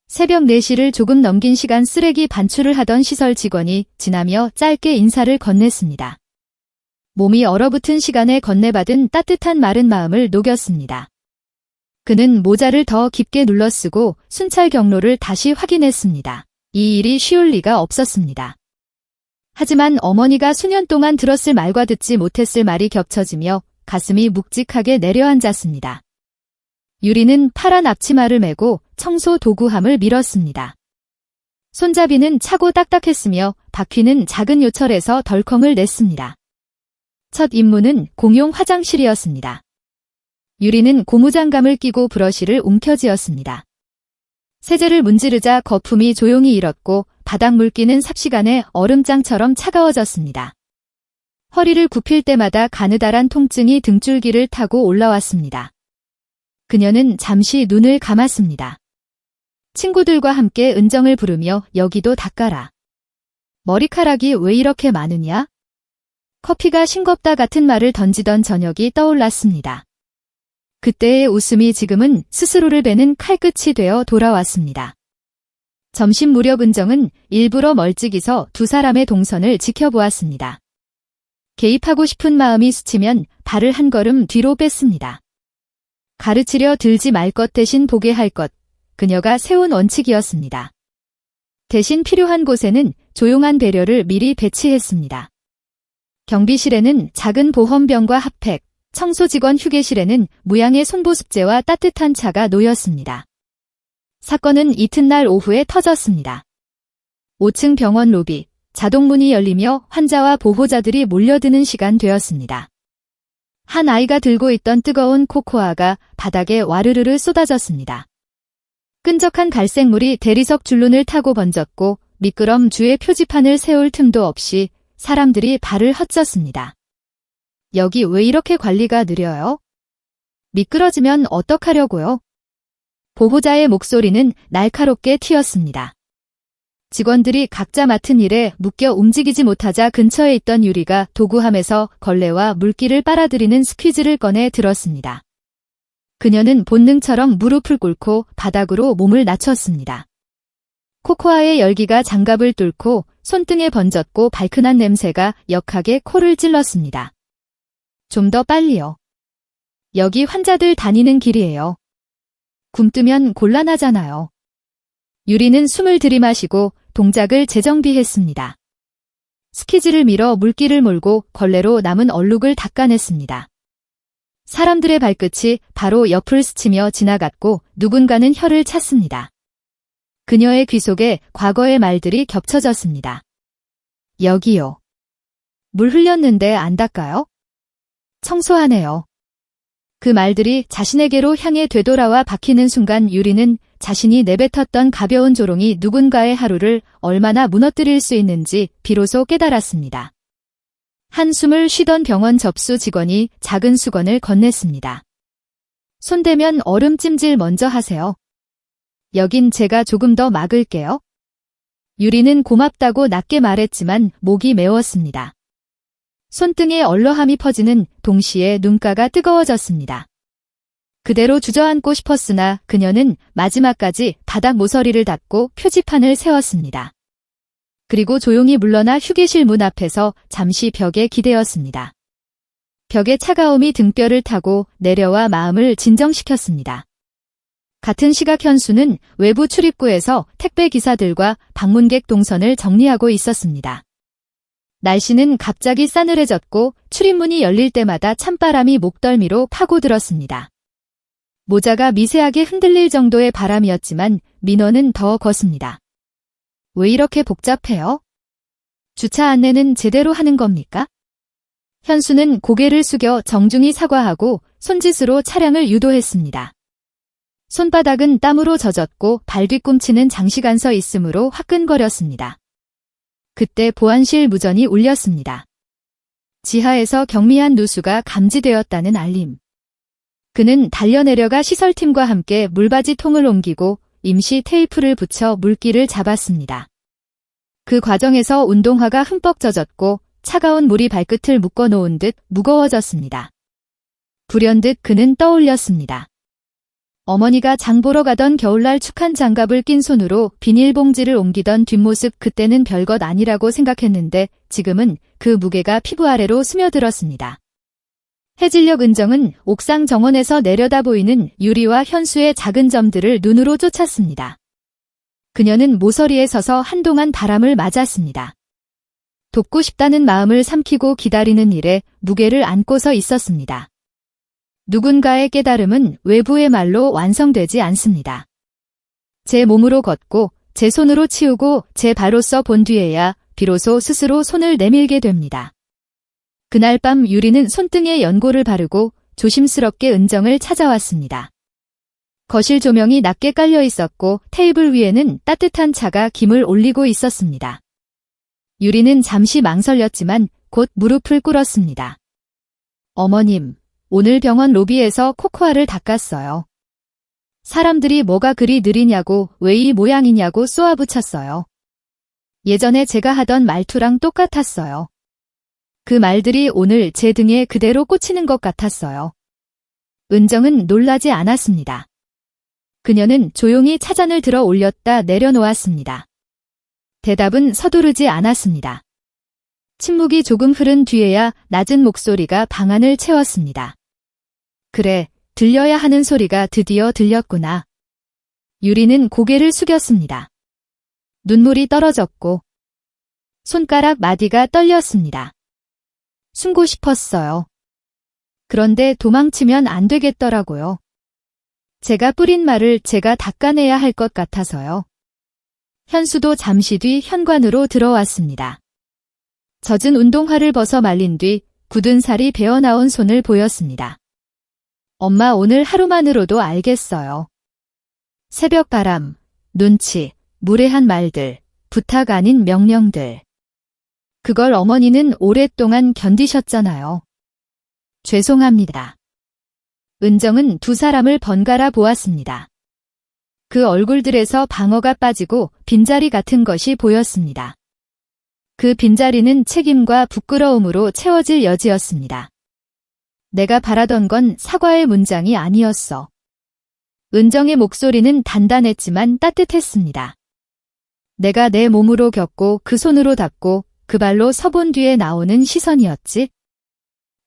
새벽 4시를 조금 넘긴 시간 쓰레기 반출을 하던 시설 직원이 지나며 짧게 인사를 건넸습니다. 몸이 얼어붙은 시간에 건네받은 따뜻한 마른 마음을 녹였습니다. 그는 모자를 더 깊게 눌러쓰고 순찰 경로를 다시 확인했습니다. 이 일이 쉬울 리가 없었습니다. 하지만 어머니가 수년 동안 들었을 말과 듣지 못했을 말이 겹쳐지며 가슴이 묵직하게 내려앉았습니다. 유리는 파란 앞치마를 메고 청소 도구함을 밀었습니다. 손잡이는 차고 딱딱했으며 바퀴는 작은 요철에서 덜컹을 냈습니다. 첫 임무는 공용 화장실이었습니다. 유리는 고무장갑을 끼고 브러쉬를 움켜쥐었습니다. 세제를 문지르자 거품이 조용히 일었고 바닥 물기는 삽시간에 얼음장처럼 차가워졌습니다. 허리를 굽힐 때마다 가느다란 통증이 등줄기를 타고 올라왔습니다. 그녀는 잠시 눈을 감았습니다. 친구들과 함께 은정을 부르며 여기도 닦아라. 머리카락이 왜 이렇게 많으냐? 커피가 싱겁다 같은 말을 던지던 저녁이 떠올랐습니다. 그때의 웃음이 지금은 스스로를 베는 칼끝이 되어 돌아왔습니다. 점심 무렵 은정은 일부러 멀찍이서 두 사람의 동선을 지켜보았습니다. 개입하고 싶은 마음이 스치면 발을 한 걸음 뒤로 뺐습니다. 가르치려 들지 말 것 대신 보게 할 것, 그녀가 세운 원칙이었습니다. 대신 필요한 곳에는 조용한 배려를 미리 배치했습니다. 경비실에는 작은 보험병과 핫팩, 청소직원 휴게실에는 무양의 손보습제와 따뜻한 차가 놓였습니다. 사건은 이튿날 오후에 터졌습니다. 5층 병원 로비, 자동문이 열리며 환자와 보호자들이 몰려드는 시간 되었습니다. 한 아이가 들고 있던 뜨거운 코코아가 바닥에 와르르르 쏟아졌습니다. 끈적한 갈색물이 대리석 줄눈을 타고 번졌고 미끄럼 주에 표지판을 세울 틈도 없이 사람들이 발을 헛졌습니다. 여기 왜 이렇게 관리가 느려요? 미끄러지면 어떡하려고요? 보호자의 목소리는 날카롭게 튀었습니다. 직원들이 각자 맡은 일에 묶여 움직이지 못하자 근처에 있던 유리가 도구함에서 걸레와 물기를 빨아들이는 스퀴즈를 꺼내 들었습니다. 그녀는 본능처럼 무릎을 꿇고 바닥으로 몸을 낮췄습니다. 코코아의 열기가 장갑을 뚫고 손등에 번졌고 발큰한 냄새가 역하게 코를 찔렀습니다. 좀 더 빨리요. 여기 환자들 다니는 길이에요. 굼뜨면 곤란하잖아요. 유리는 숨을 들이마시고 동작을 재정비했습니다. 스키지를 밀어 물기를 몰고 걸레로 남은 얼룩을 닦아냈습니다. 사람들의 발끝이 바로 옆을 스치며 지나갔고 누군가는 혀를 찼습니다. 그녀의 귀 속에 과거의 말들이 겹쳐졌습니다. 여기요. 물 흘렸는데 안 닦아요? 청소하네요. 그 말들이 자신에게로 향해 되돌아와 박히는 순간 유리는 자신이 내뱉었던 가벼운 조롱이 누군가의 하루를 얼마나 무너뜨릴 수 있는지 비로소 깨달았습니다. 한숨을 쉬던 병원 접수 직원이 작은 수건을 건넸습니다. 손대면 얼음 찜질 먼저 하세요. 여긴 제가 조금 더 막을게요. 유리는 고맙다고 낮게 말했지만 목이 메웠습니다. 손등에 얼러함이 퍼지는 동시에 눈가가 뜨거워졌습니다. 그대로 주저앉고 싶었으나 그녀는 마지막까지 바닥 모서리를 닫고 표지판을 세웠습니다. 그리고 조용히 물러나 휴게실 문 앞에서 잠시 벽에 기대었습니다. 벽의 차가움이 등뼈를 타고 내려와 마음을 진정시켰습니다. 같은 시각 현수는 외부 출입구에서 택배 기사들과 방문객 동선을 정리하고 있었습니다. 날씨는 갑자기 싸늘해졌고 출입문이 열릴 때마다 찬바람이 목덜미로 파고들었습니다. 모자가 미세하게 흔들릴 정도의 바람이었지만 민원은 더 컸습니다. 왜 이렇게 복잡해요? 주차 안내는 제대로 하는 겁니까? 현수는 고개를 숙여 정중히 사과하고 손짓으로 차량을 유도했습니다. 손바닥은 땀으로 젖었고 발 뒤꿈치는 장시간 서 있으므로 화끈거렸습니다. 그때 보안실 무전이 울렸습니다. 지하에서 경미한 누수가 감지되었다는 알림. 그는 달려내려가 시설팀과 함께 물받이 통을 옮기고 임시 테이프를 붙여 물기를 잡았습니다. 그 과정에서 운동화가 흠뻑 젖었고 차가운 물이 발끝을 묶어놓은 듯 무거워졌습니다. 불현듯 그는 떠올렸습니다. 어머니가 장 보러 가던 겨울날 축한 장갑을 낀 손으로 비닐봉지를 옮기던 뒷모습, 그때는 별것 아니라고 생각했는데 지금은 그 무게가 피부 아래로 스며들었습니다. 해질녘 은정은 옥상 정원에서 내려다 보이는 유리와 현수의 작은 점들을 눈으로 쫓았습니다. 그녀는 모서리에 서서 한동안 바람을 맞았습니다. 돕고 싶다는 마음을 삼키고 기다리는 일에 무게를 안고서 있었습니다. 누군가의 깨달음은 외부의 말로 완성되지 않습니다. 제 몸으로 걷고 제 손으로 치우고 제 발로써 본 뒤에야 비로소 스스로 손을 내밀게 됩니다. 그날 밤 유리는 손등에 연고를 바르고 조심스럽게 은정을 찾아왔습니다. 거실 조명이 낮게 깔려 있었고 테이블 위에는 따뜻한 차가 김을 올리고 있었습니다. 유리는 잠시 망설였지만 곧 무릎을 꿇었습니다. 어머님, 오늘 병원 로비에서 코코아를 닦았어요. 사람들이 뭐가 그리 느리냐고, 왜 이 모양이냐고 쏘아붙였어요. 예전에 제가 하던 말투랑 똑같았어요. 그 말들이 오늘 제 등에 그대로 꽂히는 것 같았어요. 은정은 놀라지 않았습니다. 그녀는 조용히 차잔을 들어 올렸다 내려놓았습니다. 대답은 서두르지 않았습니다. 침묵이 조금 흐른 뒤에야 낮은 목소리가 방안을 채웠습니다. 그래, 들려야 하는 소리가 드디어 들렸구나. 유리는 고개를 숙였습니다. 눈물이 떨어졌고 손가락 마디가 떨렸습니다. 숨고 싶었어요. 그런데 도망치면 안 되겠더라고요. 제가 뿌린 말을 제가 닦아내야 할 것 같아서요. 현수도 잠시 뒤 현관으로 들어왔습니다. 젖은 운동화를 벗어 말린 뒤 굳은 살이 배어나온 손을 보였습니다. 엄마, 오늘 하루만으로도 알겠어요. 새벽 바람, 눈치, 무례한 말들, 부탁 아닌 명령들. 그걸 어머니는 오랫동안 견디셨잖아요. 죄송합니다. 은정은 두 사람을 번갈아 보았습니다. 그 얼굴들에서 방어가 빠지고 빈자리 같은 것이 보였습니다. 그 빈자리는 책임과 부끄러움으로 채워질 여지였습니다. 내가 바라던 건 사과의 문장이 아니었어. 은정의 목소리는 단단했지만 따뜻했습니다. 내가 내 몸으로 겪고 그 손으로 닦고 그 발로 서본 뒤에 나오는 시선이었지.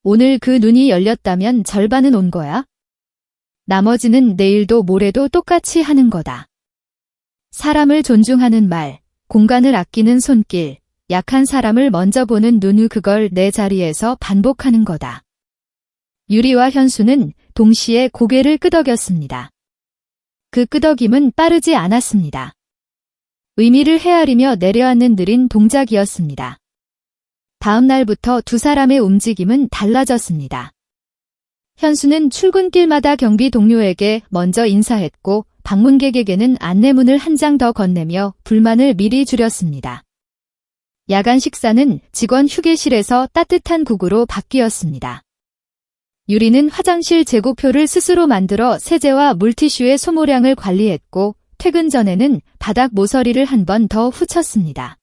오늘 그 눈이 열렸다면 절반은 온 거야. 나머지는 내일도 모레도 똑같이 하는 거다. 사람을 존중하는 말, 공간을 아끼는 손길, 약한 사람을 먼저 보는 눈, 그걸 내 자리에서 반복하는 거다. 유리와 현수는 동시에 고개를 끄덕였습니다. 그 끄덕임은 빠르지 않았습니다. 의미를 헤아리며 내려앉는 느린 동작이었습니다. 다음 날부터 두 사람의 움직임은 달라졌습니다. 현수는 출근길마다 경비 동료에게 먼저 인사했고 방문객에게는 안내문을 한 장 더 건네며 불만을 미리 줄였습니다. 야간 식사는 직원 휴게실에서 따뜻한 국으로 바뀌었습니다. 유리는 화장실 재고표를 스스로 만들어 세제와 물티슈의 소모량을 관리했고 퇴근 전에는 바닥 모서리를 한 번 더 후쳤습니다.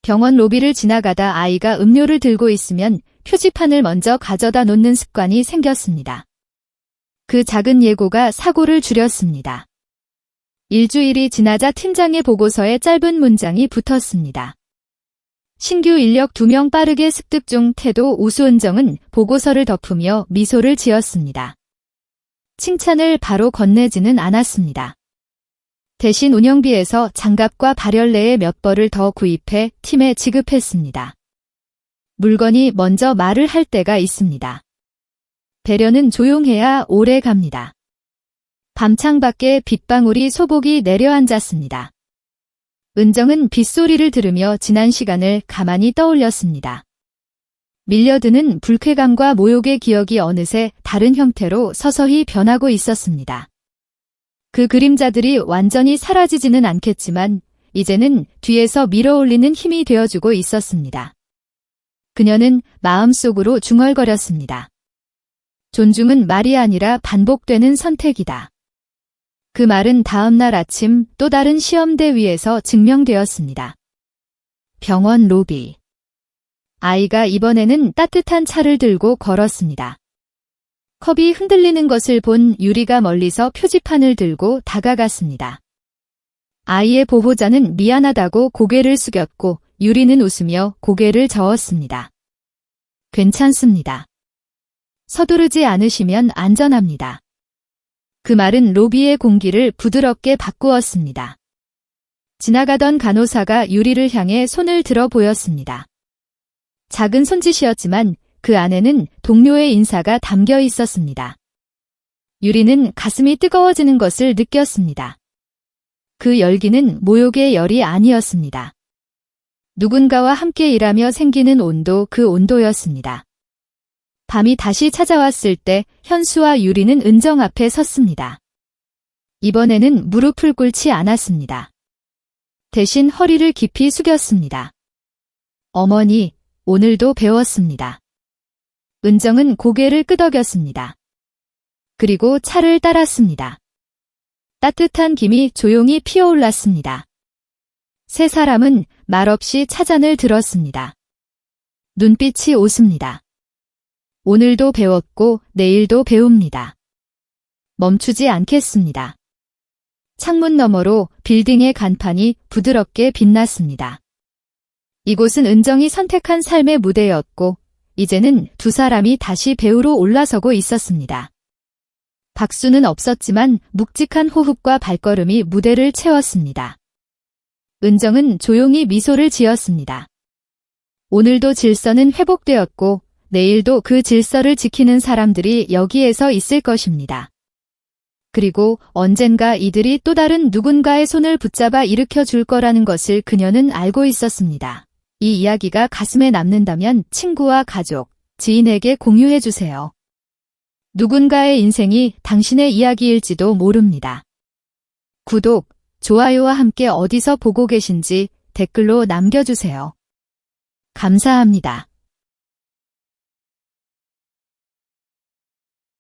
병원 로비를 지나가다 아이가 음료를 들고 있으면 표지판을 먼저 가져다 놓는 습관이 생겼습니다. 그 작은 예고가 사고를 줄였습니다. 일주일이 지나자 팀장의 보고서에 짧은 문장이 붙었습니다. 신규 인력 2명 빠르게 습득 중. 태도 우수. 은정은 보고서를 덮으며 미소를 지었습니다. 칭찬을 바로 건네지는 않았습니다. 대신 운영비에서 장갑과 발열레에 몇 벌을 더 구입해 팀에 지급했습니다. 물건이 먼저 말을 할 때가 있습니다. 배려는 조용해야 오래 갑니다. 밤창밖에 빗방울이 소복이 내려앉았습니다. 은정은 빗소리를 들으며 지난 시간을 가만히 떠올렸습니다. 밀려드는 불쾌감과 모욕의 기억이 어느새 다른 형태로 서서히 변하고 있었습니다. 그 그림자들이 완전히 사라지지는 않겠지만 이제는 뒤에서 밀어올리는 힘이 되어주고 있었습니다. 그녀는 마음속으로 중얼거렸습니다. 존중은 말이 아니라 반복되는 선택이다. 그 말은 다음 날 아침 또 다른 시험대 위에서 증명되었습니다. 병원 로비. 아이가 이번에는 따뜻한 차를 들고 걸었습니다. 컵이 흔들리는 것을 본 유리가 멀리서 표지판을 들고 다가갔습니다. 아이의 보호자는 미안하다고 고개를 숙였고 유리는 웃으며 고개를 저었습니다. 괜찮습니다. 서두르지 않으시면 안전합니다. 그 말은 로비의 공기를 부드럽게 바꾸었습니다. 지나가던 간호사가 유리를 향해 손을 들어 보였습니다. 작은 손짓이었지만 그 안에는 동료의 인사가 담겨 있었습니다. 유리는 가슴이 뜨거워지는 것을 느꼈습니다. 그 열기는 모욕의 열이 아니었습니다. 누군가와 함께 일하며 생기는 온도, 그 온도였습니다. 밤이 다시 찾아왔을 때 현수와 유리는 은정 앞에 섰습니다. 이번에는 무릎을 꿇지 않았습니다. 대신 허리를 깊이 숙였습니다. 어머니, 오늘도 배웠습니다. 은정은 고개를 끄덕였습니다. 그리고 차를 따랐습니다. 따뜻한 김이 조용히 피어올랐습니다. 세 사람은 말없이 차잔을 들었습니다. 눈빛이 오습니다. 오늘도 배웠고 내일도 배웁니다. 멈추지 않겠습니다. 창문 너머로 빌딩의 간판이 부드럽게 빛났습니다. 이곳은 은정이 선택한 삶의 무대였고 이제는 두 사람이 다시 배우로 올라서고 있었습니다. 박수는 없었지만 묵직한 호흡과 발걸음이 무대를 채웠습니다. 은정은 조용히 미소를 지었습니다. 오늘도 질서는 회복되었고 내일도 그 질서를 지키는 사람들이 여기에서 있을 것입니다. 그리고 언젠가 이들이 또 다른 누군가의 손을 붙잡아 일으켜 줄 거라는 것을 그녀는 알고 있었습니다. 이 이야기가 가슴에 남는다면 친구와 가족, 지인에게 공유해 주세요. 누군가의 인생이 당신의 이야기일지도 모릅니다. 구독, 좋아요와 함께 어디서 보고 계신지 댓글로 남겨주세요. 감사합니다.